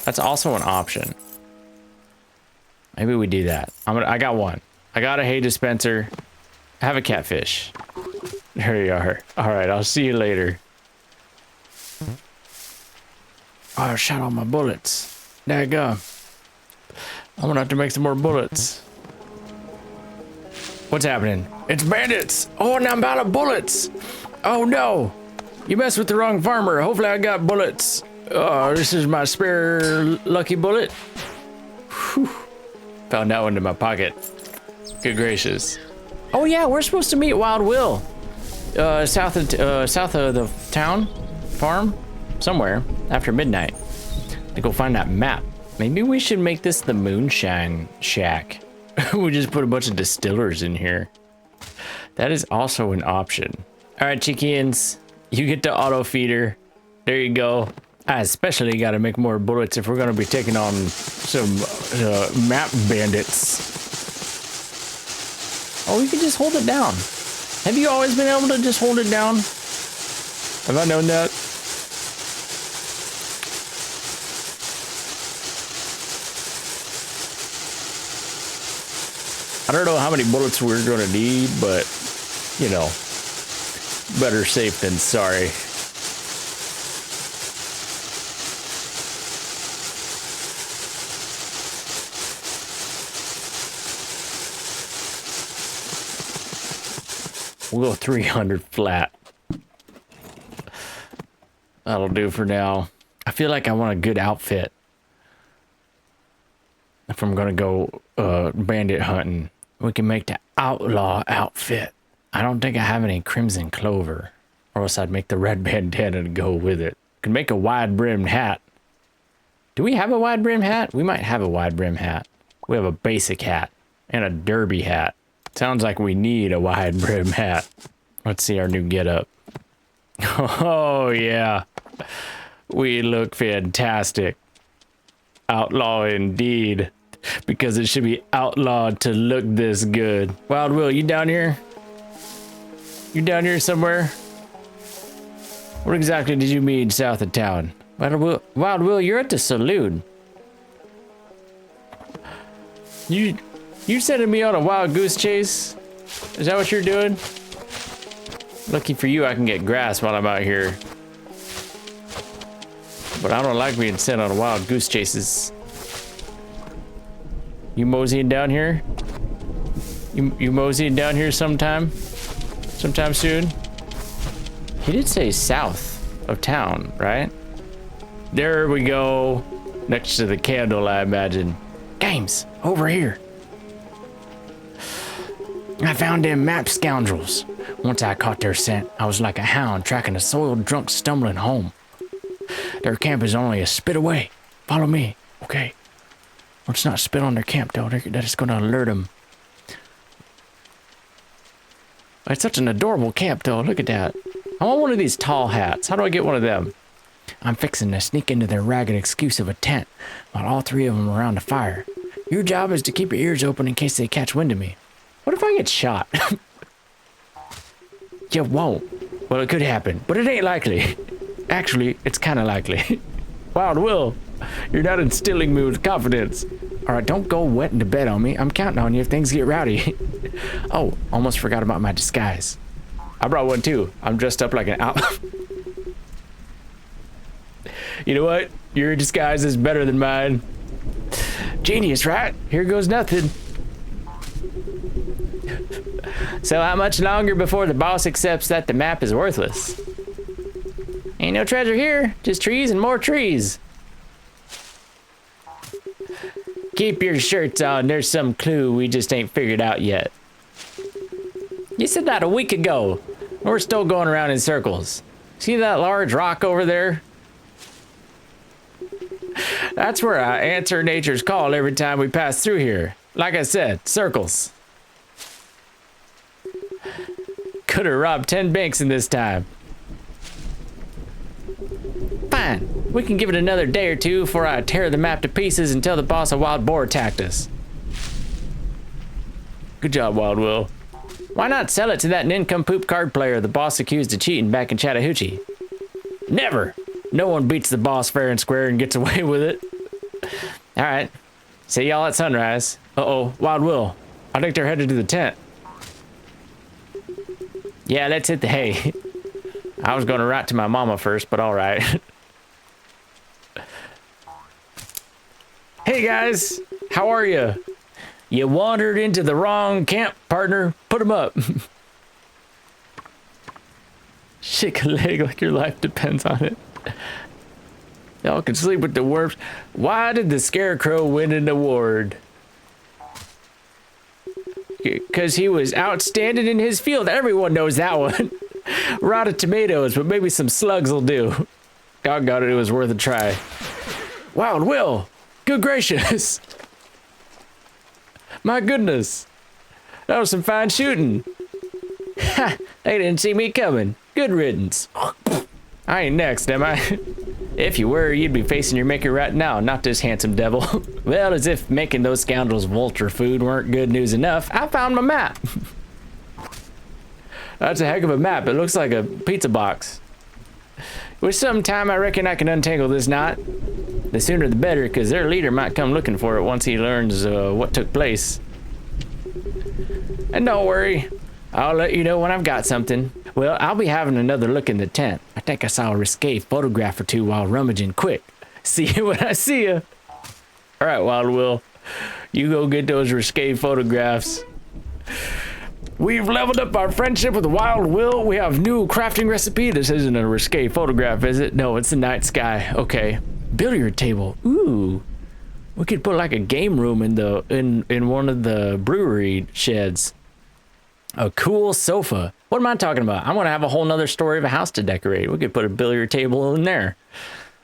That's also an option. Maybe we do that. I got one. I got a hay dispenser. I have a catfish. There you are. All right, I'll see you later. Oh, I shot all my bullets. There you go. I'm gonna have to make some more bullets. What's happening? It's bandits! Oh, and I'm out of bullets! Oh no! You messed with the wrong farmer. Hopefully I got bullets. Oh, this is my spare lucky bullet. Whew. Found that one in my pocket. Good gracious. Oh yeah, we're supposed to meet Wild Will. South of the town, farm, somewhere after midnight. To go find that map. Maybe we should make this the Moonshine Shack. We just put a bunch of distillers in here. That is also an option. All right, chickens, you get the auto feeder. There you go. I especially got to make more bullets if we're going to be taking on some map bandits. Oh, you can just hold it down. Have you always been able to just hold it down? Have I known that? I don't know how many bullets we're going to need, but, you know, better safe than sorry. We'll go 300 flat. That'll do for now. I feel like I want a good outfit if I'm gonna go bandit hunting. We can make the outlaw outfit. I don't think I have any crimson clover, or else I'd make the red bandana to go with it. Could make a wide brimmed hat. Do we have a wide brimmed hat? We might have a wide brimmed hat. We have a basic hat and a derby hat. Sounds like we need a wide brim hat. Let's see our new getup. Oh yeah, we look fantastic. Outlaw indeed, because it should be outlawed to look this good. Wild Will, you down here? You down here somewhere? What exactly did you mean south of town? Wild Will, you're at the saloon. You sending me on a wild goose chase? Is that what you're doing? Lucky for you, I can get grass while I'm out here. But I don't like being sent on wild goose chases. You moseying down here? You moseying down here sometime soon? He did say south of town, right? There we go. Next to the candle, I imagine. Games, over here. I found them map scoundrels. Once I caught their scent, I was like a hound tracking a soiled drunk stumbling home. Their camp is only a spit away. Follow me, okay? Let's not spit on their camp, though. That is going to alert them. It's such an adorable camp, though. Look at that. I want one of these tall hats. How do I get one of them? I'm fixing to sneak into their ragged excuse of a tent while all three of them are around the fire. Your job is to keep your ears open in case they catch wind of me. What if I get shot? You won't. Well, it could happen, but it ain't likely. Actually, it's kind of likely. Wild Will, you're not instilling me with confidence. All right, don't go wet into bed on me. I'm counting on you if things get rowdy. Oh, almost forgot about my disguise. I brought one too. I'm dressed up like an owl. You know what? Your disguise is better than mine. Genius, right? Here goes nothing. So how much longer before the boss accepts that the map is worthless? Ain't no treasure here, just trees and more trees. Keep your shirts on, there's some clue we just ain't figured out yet. You said that a week ago. We're still going around in circles. See that large rock over there? That's where I answer nature's call every time we pass through here. Like I said, circles. Could have robbed 10 banks in this time. Fine. We can give it another day or two before I tear the map to pieces and tell the boss a wild boar attacked us. Good job, Wild Will. Why not sell it to that nincompoop card player the boss accused of cheating back in Chattahoochee? Never. No one beats the boss fair and square and gets away with it. All right. See y'all at sunrise. Uh-oh, Wild Will. I think they're headed to the tent. Yeah, let's hit the hay. I was going to write to my mama first, but all right. Hey guys, how are you? You wandered into the wrong camp, partner. Put 'em up. Shake a leg like your life depends on it. Y'all can sleep with the worms. Why did the Scarecrow win an award? Because he was outstanding in his field. Everyone knows that one. Rotted tomatoes, but maybe some slugs will do. Doggone it, it was worth a try. Wild Will! Good gracious! My goodness! That was some fine shooting. Ha! They didn't see me coming. Good riddance. I ain't next, am I? If you were, you'd be facing your maker right now, not this handsome devil. Well, as if making those scoundrels vulture food weren't good news enough, I found my map. That's a heck of a map. It looks like a pizza box. With some time, I reckon I can untangle this knot. The sooner the better, because their leader might come looking for it once he learns what took place. And don't worry, I'll let you know when I've got something. Well, I'll be having another look in the tent. I think I saw a risque photograph or two while rummaging quick. See you when I see you. All right, Wild Will, you go get those risque photographs. We've leveled up our friendship with Wild Will. We have new crafting recipe. This isn't a risque photograph, is it? No, it's the night sky. Okay. Billiard table. Ooh. We could put like a game room in one of the brewery sheds. A cool sofa. What am I talking about? I'm gonna have a whole nother story of a house to decorate. We could put a billiard table in there.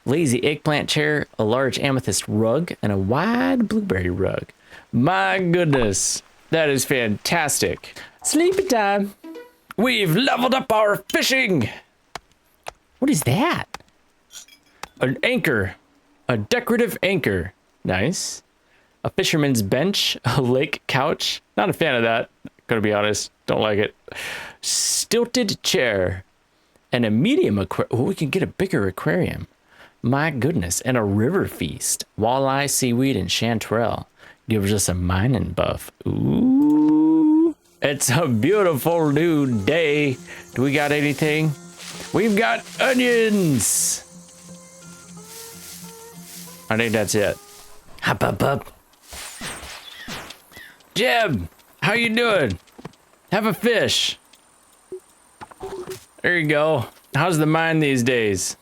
Lazy eggplant chair, a large amethyst rug, and a wide blueberry rug. My goodness. That is fantastic. Sleepy time. We've leveled up our fishing. What is that? An anchor. A decorative anchor. Nice. A fisherman's bench. A lake couch. Not a fan of that. Gonna be honest. Don't like it. Stilted chair. And a medium aquarium. Oh, we can get a bigger aquarium. My goodness. And a river feast. Walleye, seaweed, and chanterelle. Gives us a mining buff. Ooh. It's a beautiful new day. Do we got anything? We've got onions. I think that's it. Hop, hop, hop. Jeb, how you doing? Have a fish. There you go. How's the mine these days?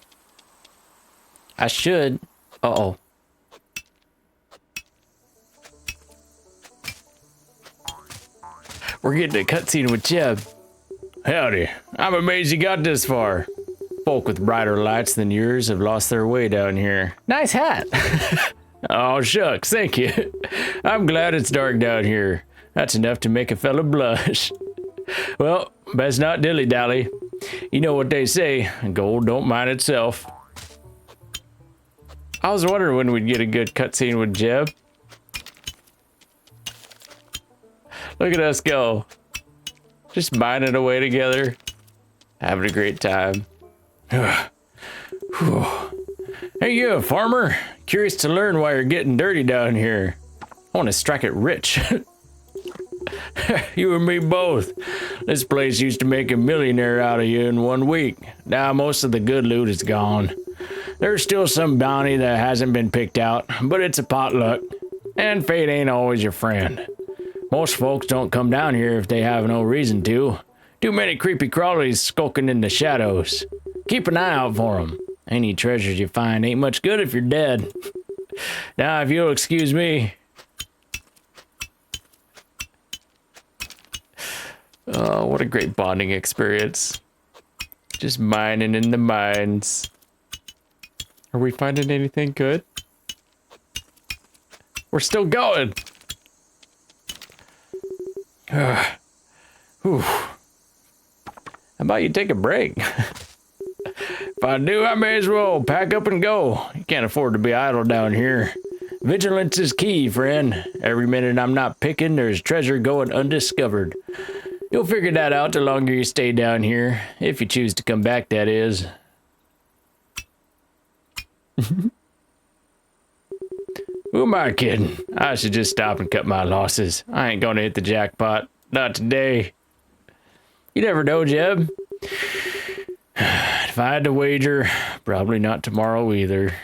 I should. Uh-oh. We're getting a cutscene with Jeb. Howdy. I'm amazed you got this far. Folk with brighter lights than yours have lost their way down here. Nice hat. Oh, shucks. Thank you. I'm glad it's dark down here. That's enough to make a fella blush. Well, best not dilly-dally. You know what they say, gold don't mind itself. I was wondering when we'd get a good cutscene with Jeb. Look at us go. Just mining away together. Having a great time. Hey, you a farmer? Curious to learn why you're getting dirty down here. I want to strike it rich. You and me both. This place used to make a millionaire out of you in 1 week. Now most of the good loot is gone. There's still some bounty that hasn't been picked out, but it's a potluck. And fate ain't always your friend. Most folks don't come down here if they have no reason to. Too many creepy crawlies skulking in the shadows. Keep an eye out for them. Any treasures you find ain't much good if you're dead. Now, if you'll excuse me. Oh, what a great bonding experience. Just mining in the mines. Are we finding anything good? We're still going. Whew. How about you take a break? If I do, I may as well pack up and go. You can't afford to be idle down here. Vigilance is key, friend. Every minute I'm not picking, there's treasure going undiscovered. You'll figure that out the longer you stay down here. If you choose to come back, that is. Who am I kidding? I should just stop and cut my losses. I ain't gonna hit the jackpot. Not today. You never know, Jeb. If I had to wager, probably not tomorrow either.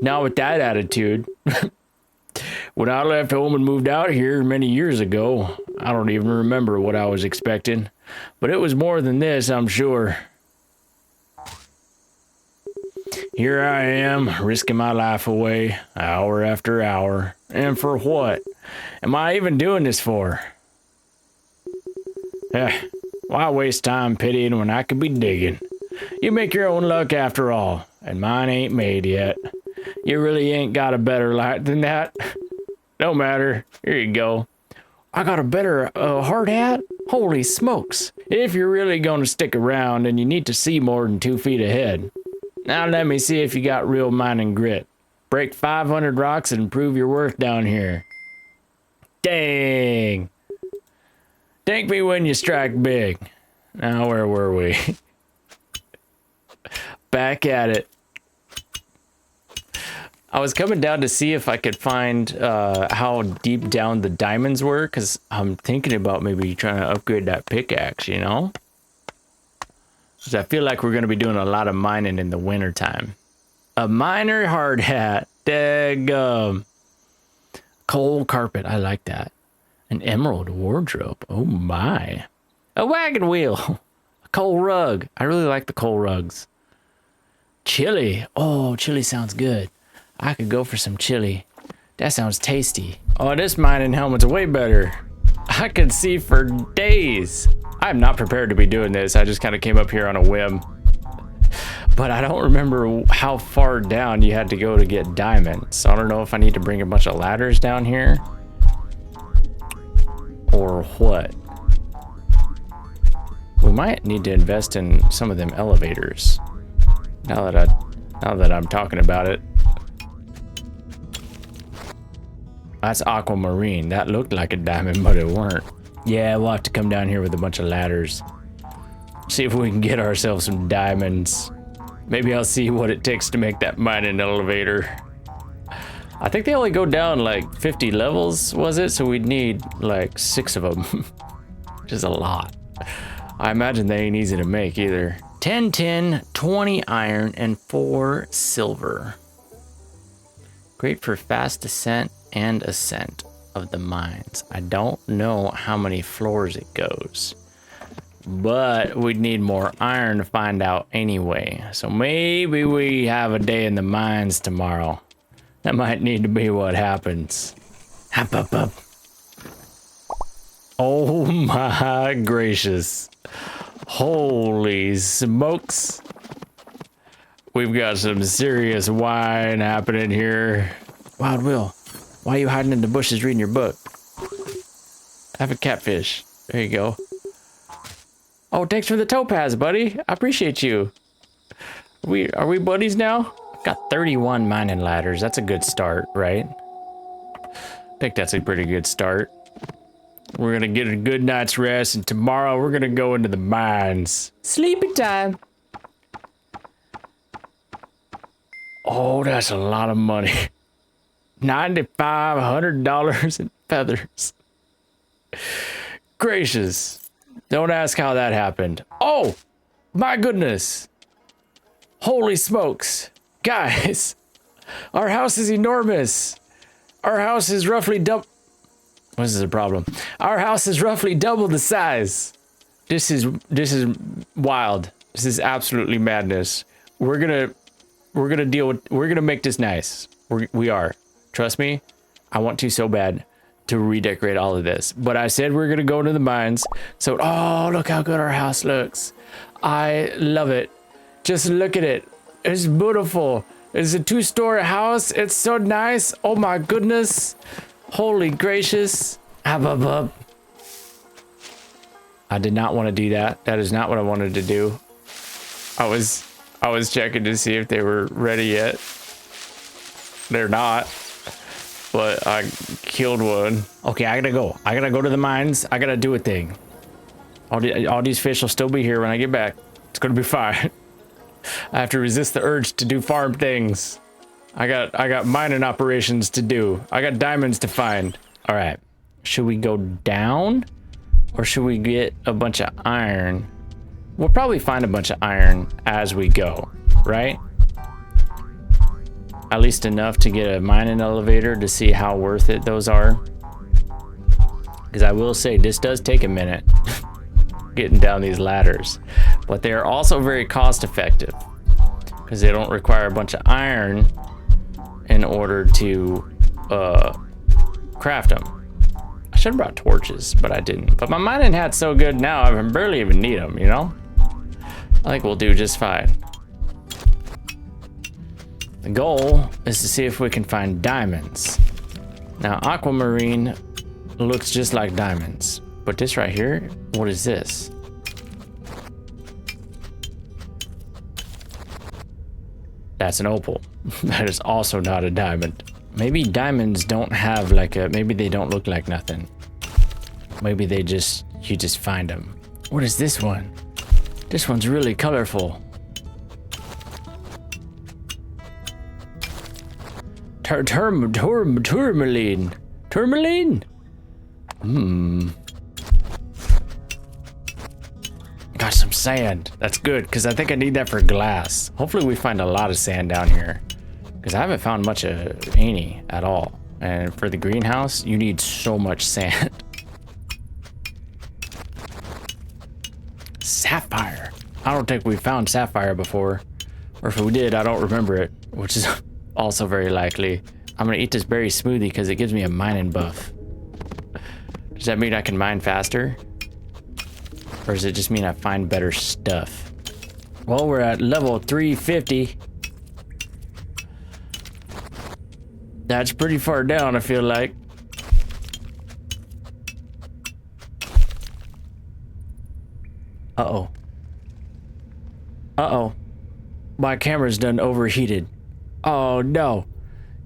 Not with that attitude. When I left home and moved out here many years ago, I don't even remember what I was expecting. But it was more than this, I'm sure. Here I am, risking my life away, hour after hour. And for what? Am I even doing this for? Why waste time pitying when I could be digging? You make your own luck after all, and mine ain't made yet. You really ain't got a better light than that. No matter, here you go. I got a better hard hat? Holy smokes. If you're really gonna stick around, then you need to see more than 2 feet ahead. Now let me see if you got real mining grit. Break 500 rocks and prove your worth down here. Dang. Thank me when you strike big. Now where were we? Back at it. I was coming down to see if I could find how deep down the diamonds were, because I'm thinking about maybe trying to upgrade that pickaxe, you know? Because I feel like we're going to be doing a lot of mining in the wintertime. A miner hard hat. Daggum. Coal carpet. I like that. An emerald wardrobe. Oh my. A wagon wheel. A coal rug. I really like the coal rugs. Chili. Oh, chili sounds good. I could go for some chili. That sounds tasty. Oh, this mining helmet's way better. I could see for days. I'm not prepared to be doing this. I just kind of came up here on a whim. But I don't remember how far down you had to go to get diamonds. So I don't know if I need to bring a bunch of ladders down here. Or what? We might need to invest in some of them elevators. Now that I'm talking about it. That's aquamarine. That looked like a diamond, but it weren't. Yeah, we'll have to come down here with a bunch of ladders. See if we can get ourselves some diamonds. Maybe I'll see what it takes to make that mining elevator. I think they only go down like 50 levels, was it? So we'd need like 6 of them. Which is a lot. I imagine they ain't easy to make either. 10 tin, 20 iron, and 4 silver. Great for fast descent and ascent of the mines. I don't know how many floors it goes, but we'd need more iron to find out anyway. So maybe we have a day in the mines tomorrow. That might need to be what happens. Hop, up, up. Oh my gracious. Holy smokes. We've got some serious wine happening here. Wild Will, why are you hiding in the bushes reading your book? Have a catfish. There you go. Oh, thanks for the topaz, buddy. I appreciate you. Are we buddies now? Got 31 mining ladders. That's a good start, right? I think that's a pretty good start. We're gonna get a good night's rest, and tomorrow we're gonna go into the mines. Sleepy time. Oh, that's a lot of money. $9,500 in feathers. Gracious. Don't ask how that happened. Oh, my goodness. Holy smokes. Guys, our house is enormous. Our house is roughly double. What is the problem? Our house is roughly double the size. This is wild. This is absolutely madness. We're gonna make this nice. We are. Trust me. I want to so bad to redecorate all of this. But I said we're gonna go to the mines. So, oh, look how good our house looks. I love it. Just look at it. It's beautiful. It's a 2-story house. It's so nice. Oh my goodness. Holy gracious. Up, up, up. I did not want to do that. That is not what I wanted to do. I was checking to see if they were ready yet. They're not. But I killed one. Okay, I gotta go. I gotta go to the mines. I gotta do a thing. All these fish will still be here when I get back. It's gonna be fine. I have to resist the urge to do farm things. I got mining operations to do. I got diamonds to find. All right. Should we go down? Or should we get a bunch of iron? We'll probably find a bunch of iron as we go, right? At least enough to get a mining elevator to see how worth it those are. Because I will say, this does take a minute getting down these ladders. But they are also very cost effective. Because they don't require a bunch of iron in order to craft them. I should have brought torches, but I didn't. But my mining hat's so good now, I barely even need them, you know? I think we'll do just fine. The goal is to see if we can find diamonds. Now, aquamarine looks just like diamonds. But this right here, what is this? That's an opal. That is also not a diamond. Maybe diamonds don't have like a, maybe they don't look like nothing. Maybe they just, you just find them. What is this one? This one's really colorful. Tourmaline. Tourmaline? Got some sand. That's good, because I think I need that for glass. Hopefully we find a lot of sand down here. Because I haven't found much of any at all. And for the greenhouse, you need so much sand. Sapphire. I don't think we found sapphire before. Or if we did, I don't remember it. Which is also very likely. I'm going to eat this berry smoothie because it gives me a mining buff. Does that mean I can mine faster? Or does it just mean I find better stuff? Well, we're at level 350. That's pretty far down, I feel like. Uh-oh. Uh-oh. My camera's done overheated. Oh, no.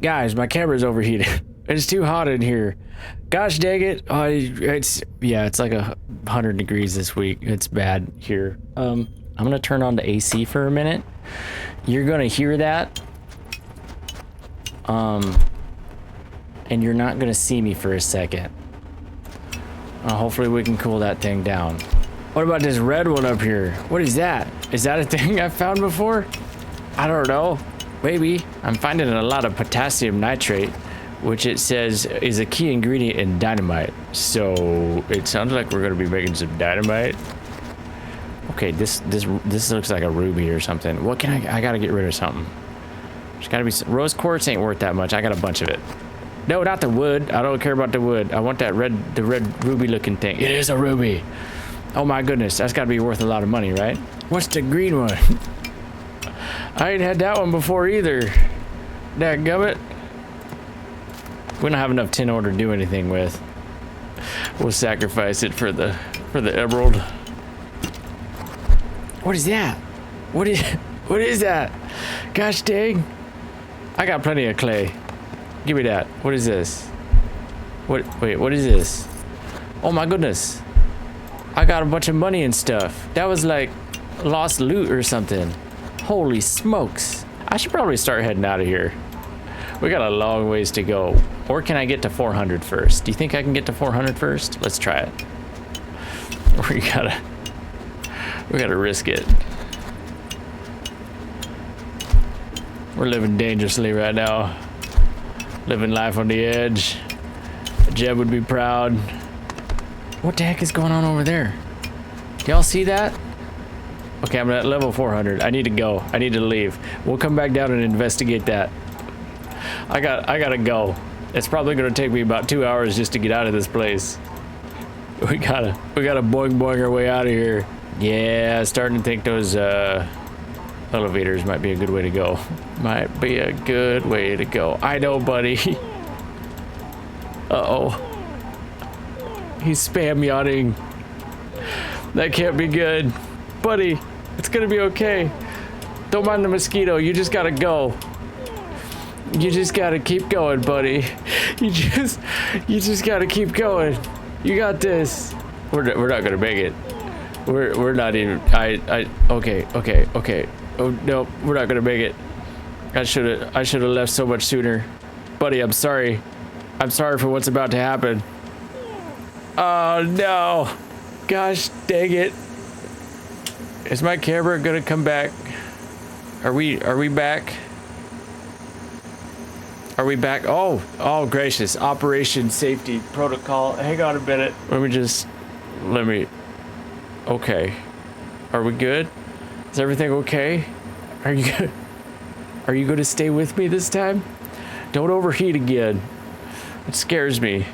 Guys, my camera's overheated. It's too hot in here. Gosh dang it. It's like 100 degrees this week. It's bad here. I'm gonna turn on the AC for a minute. You're gonna hear that. And you're not gonna see me for a second. Hopefully we can cool that thing down. What about this red one up here? What is that? Is that a thing I've found before? I don't know. Maybe. I'm finding a lot of potassium nitrate, which it says is a key ingredient in dynamite. So it sounds like we're gonna be making some dynamite. Okay, this looks like a ruby or something. What can I gotta get rid of something. There's gotta be some, rose quartz ain't worth that much. I got a bunch of it. No, not the wood. I don't care about the wood. I want that the red ruby looking thing. It is a ruby. Oh my goodness, that's gotta be worth a lot of money, right? What's the green one? I ain't had that one before either. Dadgummit. We don't have enough tin ore to do anything with. We'll sacrifice it for the emerald. What is that? What is that? Gosh dang. I got plenty of clay. Give me that. What is this? Wait, what is this? Oh my goodness. I got a bunch of money and stuff. That was like lost loot or something. Holy smokes. I should probably start heading out of here. We got a long ways to go. Or can I get to 400 first? Do you think I can get to 400 first? Let's try it. We gotta risk it. We're living dangerously right now. Living life on the edge. Jeb would be proud. What the heck is going on over there? Y'all see that? Okay, I'm at level 400. I need to go. I need to leave. We'll come back down and investigate that. I gotta go. It's probably gonna take me about 2 hours just to get out of this place. We gotta boing our way out of here. Yeah, starting to think those elevators might be a good way to go. Might be a good way to go. I know, buddy. Uh-oh. He's spam yawning. That can't be good. Buddy, it's gonna be okay. Don't mind the mosquito, you just gotta go. You just gotta keep going, buddy. You just gotta keep going. You got this. We're not gonna make it. We're not even. Okay. Oh no, we're not gonna make it. I should have left so much sooner, buddy. I'm sorry. I'm sorry for what's about to happen. Oh no, gosh dang it. Is my camera gonna come back? Are we back? Are we back? Oh gracious. Operation Safety Protocol. Hang on a minute. Okay. Are we good? Is everything okay? Are you going to stay with me this time? Don't overheat again. It scares me.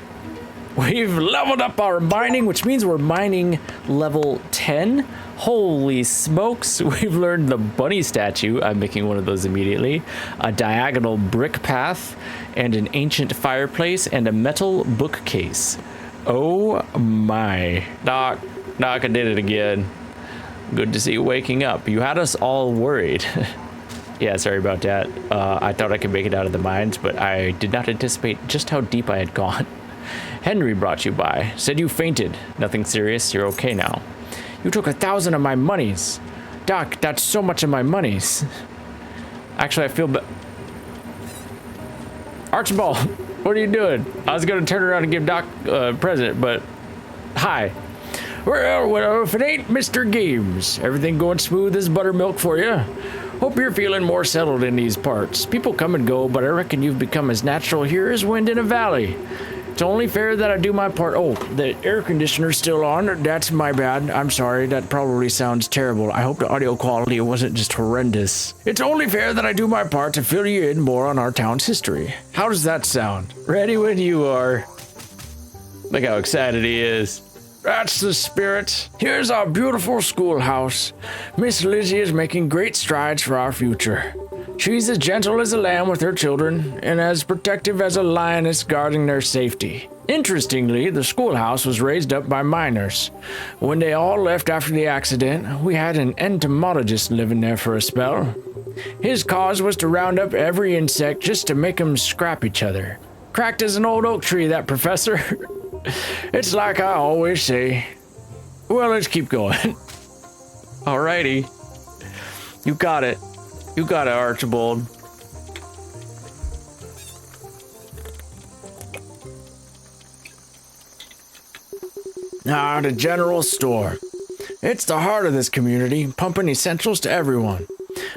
We've leveled up our mining, which means we're mining level 10. Holy smokes, we've learned the bunny statue. I'm making one of those immediately. A diagonal brick path, and an ancient fireplace, and a metal bookcase. Oh my. Doc, I did it again. Good to see you waking up. You had us all worried. Yeah, sorry about that. I thought I could make it out of the mines, but I did not anticipate just how deep I had gone. Henry brought you by. Said you fainted. Nothing serious. You're okay now. You took 1,000 of my monies. Doc, that's so much of my monies. Actually, I feel Archibald, what are you doing? I was going to turn around and give Doc a present, but... Hi. Well, if it ain't Mr. Games. Everything going smooth as buttermilk for you? Hope you're feeling more settled in these parts. People come and go, but I reckon you've become as natural here as wind in a valley. It's only fair that I do my part. Oh, the air conditioner's still on. That's my bad. I'm sorry. That probably sounds terrible. I hope the audio quality wasn't just horrendous. It's only fair that I do my part to fill you in more on our town's history. How does that sound? Ready when you are. Look how excited he is. That's the spirit. Here's our beautiful schoolhouse. Miss Lizzie is making great strides for our future. She's as gentle as a lamb with her children, and as protective as a lioness guarding their safety. Interestingly, the schoolhouse was raised up by miners. When they all left after the accident, we had an entomologist living there for a spell. His cause was to round up every insect just to make them scrap each other. Cracked as an old oak tree, that professor. It's like I always say. Well, let's keep going. Alrighty. You got it. You got it, Archibald. The general store. It's the heart of this community, pumping essentials to everyone.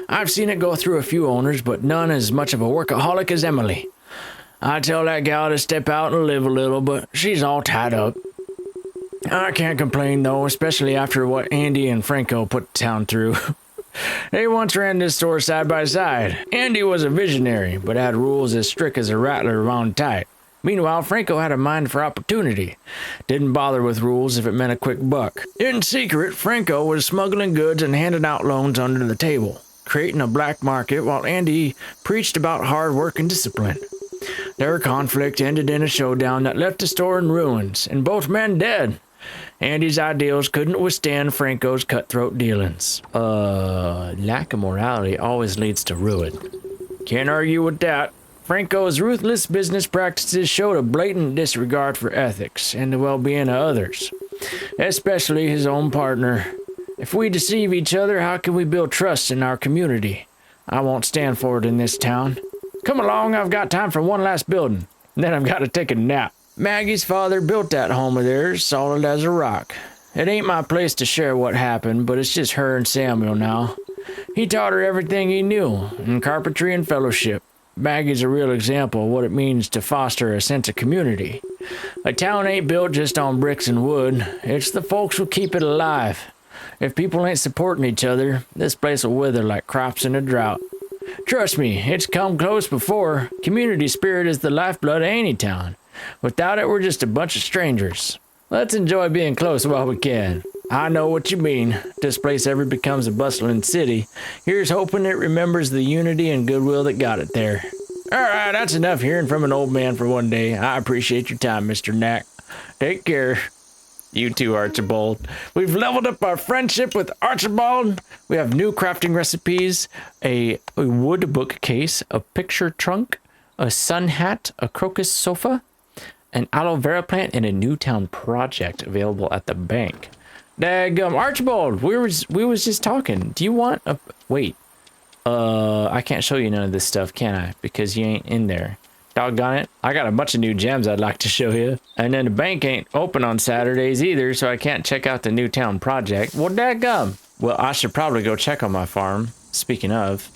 I've seen it go through a few owners, but none as much of a workaholic as Emily. I tell that gal to step out and live a little, but she's all tied up. I can't complain, though, especially after what Andy and Franco put the town through. They once ran this store side by side. Andy was a visionary, but had rules as strict as a rattler wound tight. Meanwhile, Franco had a mind for opportunity. Didn't bother with rules if it meant a quick buck. In secret, Franco was smuggling goods and handing out loans under the table, creating a black market while Andy preached about hard work and discipline. Their conflict ended in a showdown that left the store in ruins, and both men dead. Andy's ideals couldn't withstand Franco's cutthroat dealings. Lack of morality always leads to ruin. Can't argue with that. Franco's ruthless business practices showed a blatant disregard for ethics and the well-being of others, especially his own partner. If we deceive each other, how can we build trust in our community? I won't stand for it in this town. Come along, I've got time for one last building. Then I've got to take a nap. Maggie's father built that home of theirs, solid as a rock. It ain't my place to share what happened, but it's just her and Samuel now. He taught her everything he knew, in carpentry and fellowship. Maggie's a real example of what it means to foster a sense of community. A town ain't built just on bricks and wood. It's the folks who keep it alive. If people ain't supporting each other, this place will wither like crops in a drought. Trust me, it's come close before. Community spirit is the lifeblood of any town. Without it, we're just a bunch of strangers. Let's enjoy being close while we can. I know what you mean. This place ever becomes a bustling city. Here's hoping it remembers the unity and goodwill that got it there. All right, that's enough hearing from an old man for one day. I appreciate your time, Mr. Knack. Take care. You too, Archibald. We've leveled up our friendship with Archibald. We have new crafting recipes, a wood bookcase, a picture trunk, a sun hat, a crocus sofa, an aloe vera plant, and a Newtown project available at the bank. Daggum, Archibald, we was just talking. Do you want a... Wait. I can't show you none of this stuff, can I? Because you ain't in there. Doggone it. I got a bunch of new gems I'd like to show you. And then the bank ain't open on Saturdays either, so I can't check out the Newtown project. Well, daggum. Well, I should probably go check on my farm. Speaking of,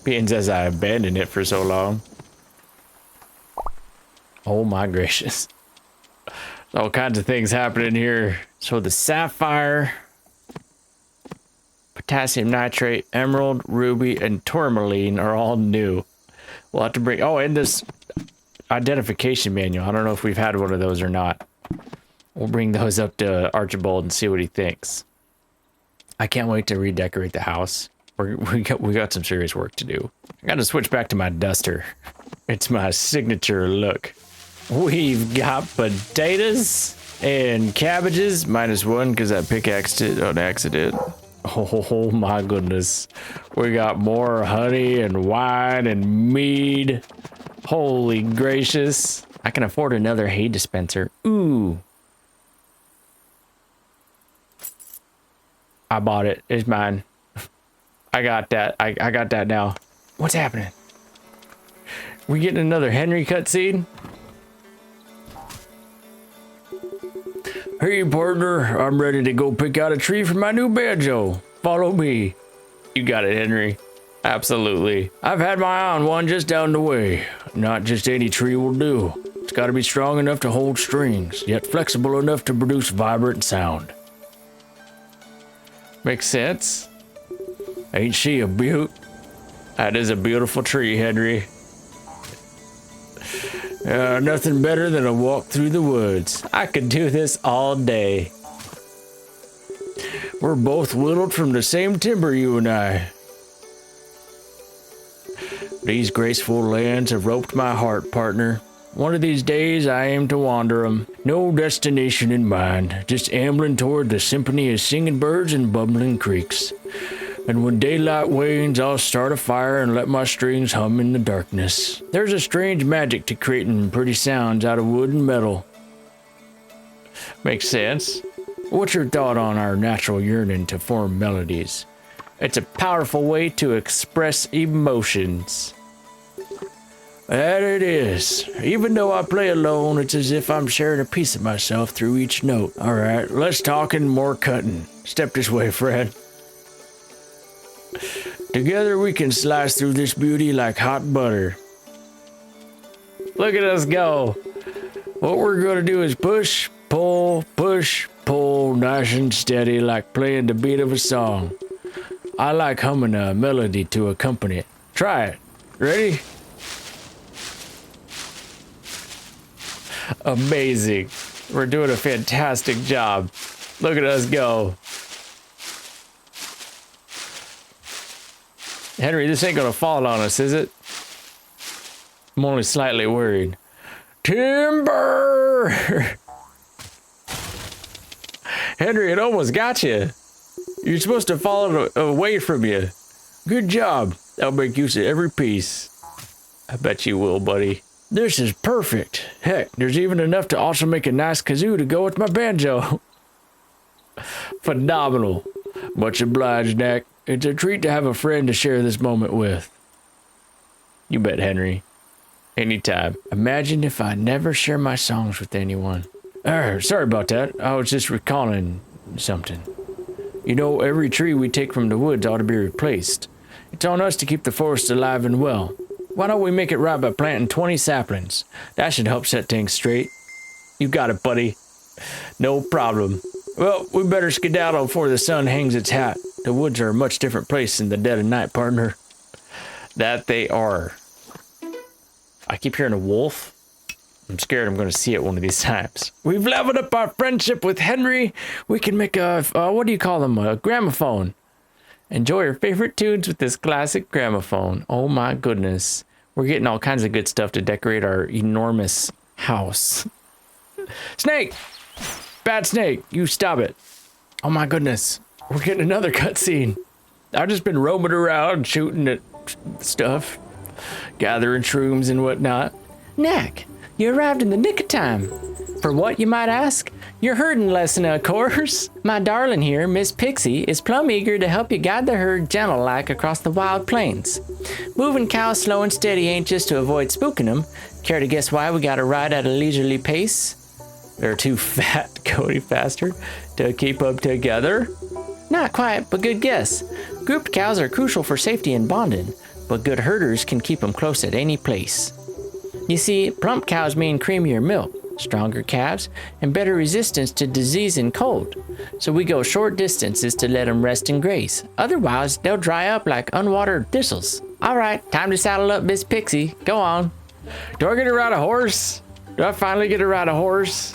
being as I abandoned it for so long. Oh my gracious. All kinds of things happening here. So the sapphire, potassium nitrate, emerald, ruby, and tourmaline are all new. We'll have to bring... Oh, and this identification manual. I don't know if we've had one of those or not. We'll bring those up to Archibald and see what he thinks. I can't wait to redecorate the house. We got some serious work to do. I got to switch back to my duster. It's my signature look. We've got potatoes and cabbages, -1 because I pickaxed it on accident. Oh my goodness. We got more honey and wine and mead. Holy gracious. I can afford another hay dispenser. Ooh. I bought it. It's mine. I got that. I got that now. What's happening? We getting another Henry cutscene? Hey, partner, I'm ready to go pick out a tree for my new banjo. Follow me. You got it, Henry. Absolutely. I've had my eye on one just down the way. Not just any tree will do. It's got to be strong enough to hold strings, yet flexible enough to produce vibrant sound. Makes sense. Ain't she a beaut? That is a beautiful tree, Henry. Nothing better than a walk through the woods. I could do this all day. We're both whittled from the same timber, you and I. These graceful lands have roped my heart, partner. One of these days I aim to wander 'em. No destination in mind, just ambling toward the symphony of singing birds and bubbling creeks. And when daylight wanes, I'll start a fire and let my strings hum in the darkness. There's a strange magic to creating pretty sounds out of wood and metal. Makes sense. What's your thought on our natural yearning to form melodies? It's a powerful way to express emotions. That it is. Even though I play alone, it's as if I'm sharing a piece of myself through each note. All right, less talking, more cutting. Step this way, Fred. Together we can slice through this beauty like hot butter. Look at us go. What we're gonna do is push, pull, nice and steady like playing the beat of a song. I like humming a melody to accompany it. Try it. Ready? Amazing. We're doing a fantastic job. Look at us go. Henry, this ain't gonna fall on us, is it? I'm only slightly worried. Timber! Henry, it almost got you. You're supposed to fall away from you. Good job. I'll make use of every piece. I bet you will, buddy. This is perfect. Heck, there's even enough to also make a nice kazoo to go with my banjo. Phenomenal. Much obliged, Knack. It's a treat to have a friend to share this moment with. You bet, Henry. Anytime. Imagine if I never share my songs with anyone. Sorry about that. I was just recalling something. You know, every tree we take from the woods ought to be replaced. It's on us to keep the forest alive and well. Why don't we make it right by planting 20 saplings? That should help set things straight. You got it, buddy. No problem. Well, we better skedaddle before the sun hangs its hat. The woods are a much different place in the dead of night, partner. That they are. I keep hearing a wolf. I'm scared I'm going to see it one of these times. We've leveled up our friendship with Henry. We can make a, what do you call them? A gramophone. Enjoy your favorite tunes with this classic gramophone. Oh my goodness. We're getting all kinds of good stuff to decorate our enormous house. Snake! fat snake, you stop it. Oh my goodness, we're getting another cutscene. I've just been roaming around shooting at stuff, gathering shrooms and whatnot. Knack, you arrived in the nick of time. For what, you might ask? Your herding lesson, of course. My darling here, Miss Pixie, is plumb eager to help you guide the herd gentle-like across the wild plains. Moving cows slow and steady ain't just to avoid spooking them. Care to guess why we gotta ride at a leisurely pace? They're too fat to go any faster to keep up together? Not quite, but good guess. Grouped cows are crucial for safety and bonding, but good herders can keep them close at any place. You see, plump cows mean creamier milk, stronger calves, and better resistance to disease and cold. So we go short distances to let them rest and graze. Otherwise, they'll dry up like unwatered thistles. All right, time to saddle up Miss Pixie. Go on. Do I get to ride a horse? Do I finally get to ride a horse?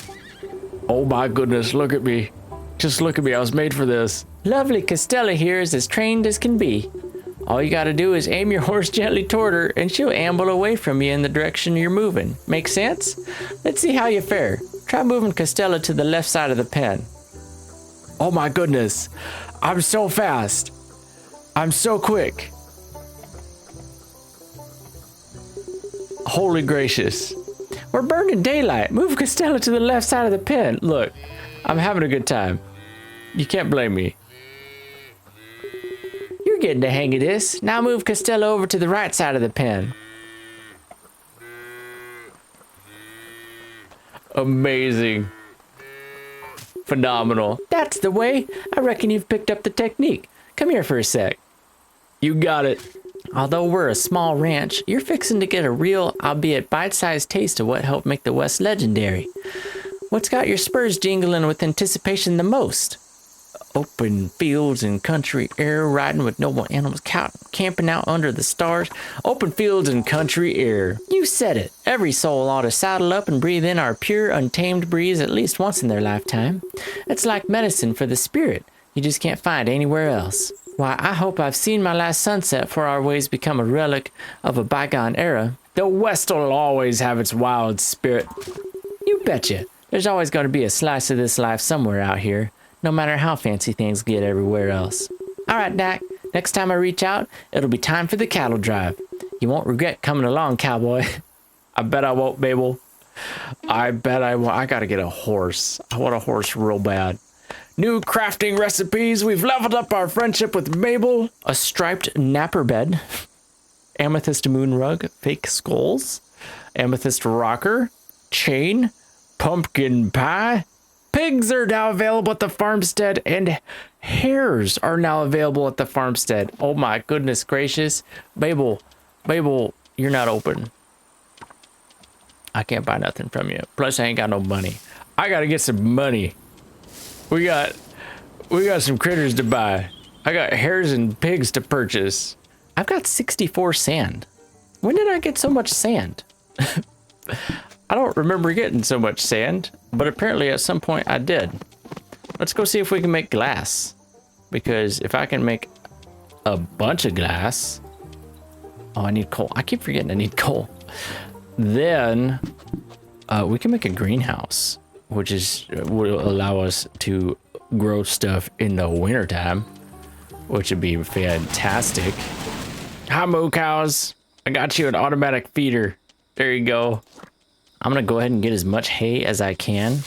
Oh my goodness, look at me. Just look at me, I was made for this. Lovely Costella here is as trained as can be. All you gotta do is aim your horse gently toward her and she'll amble away from you in the direction you're moving. Make sense? Let's see how you fare. Try moving Costella to the left side of the pen. Oh my goodness, I'm so fast. I'm so quick. Holy gracious. We're burning daylight. Move Costella to the left side of the pen. Look, I'm having a good time. You can't blame me. You're getting the hang of this. Now move Costella over to the right side of the pen. Amazing. Phenomenal. That's the way. I reckon you've picked up the technique. Come here for a sec. You got it. Although we're a small ranch, you're fixing to get a real, albeit bite-sized taste of what helped make the West legendary. What's got your spurs jingling with anticipation the most? Open fields and country air, riding with noble animals, camping out under the stars. Open fields and country air. You said it. Every soul ought to saddle up and breathe in our pure, untamed breeze at least once in their lifetime. It's like medicine for the spirit. You just can't find anywhere else. Why, I hope I've seen my last sunset for our ways become a relic of a bygone era. The West will always have its wild spirit. You betcha. There's always going to be a slice of this life somewhere out here, no matter how fancy things get everywhere else. All right, Dak, next time I reach out, it'll be time for the cattle drive. You won't regret coming along, cowboy. I bet I won't, Mabel. I bet I won't. I gotta get a horse. I want a horse real bad. New crafting recipes. We've leveled up our friendship with Mabel. A striped napper bed. Amethyst moon rug. Fake skulls. Amethyst rocker. Chain. Pumpkin pie. Pigs are now available at the farmstead, and hares are now available at the farmstead. Oh my goodness gracious. Mabel, you're not open. I can't buy nothing from you. Plus, I ain't got no money. I gotta get some money. We got some critters to buy. I got hares and pigs to purchase. I've got 64 sand. When did I get so much sand? I don't remember getting so much sand, but apparently at some point I did. Let's go see if we can make glass. Because if I can make a bunch of glass... Oh, I need coal. I keep forgetting I need coal. Then we can make a greenhouse, which will allow us to grow stuff in the wintertime, which would be fantastic. Hi, moo cows. I got you an automatic feeder. There you go. I'm gonna go ahead and get as much hay as I can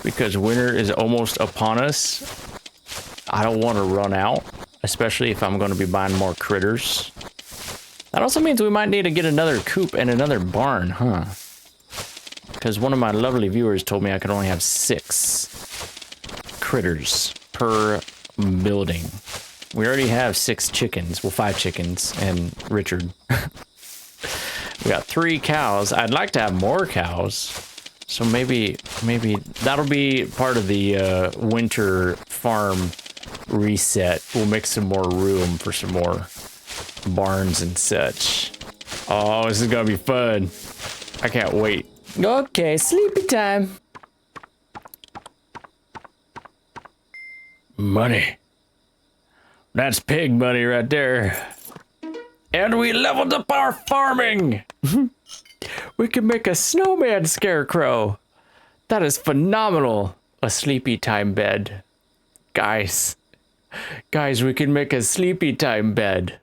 because winter is almost upon us. I don't want to run out, especially if I'm going to be buying more critters. That also means we might need to get another coop and another barn, huh? Because one of my lovely viewers told me I could only have 6 critters per building. We already have 6 chickens. Well, 5 chickens and Richard. We got 3 cows. I'd like to have more cows. So maybe that'll be part of the winter farm reset. We'll make some more room for some more barns and such. Oh, this is gonna be fun. I can't wait. Okay, sleepy time. Money. That's pig money right there. And we leveled up our farming. We can make a snowman scarecrow. That is phenomenal. A sleepy time bed. Guys, we can make a sleepy time bed.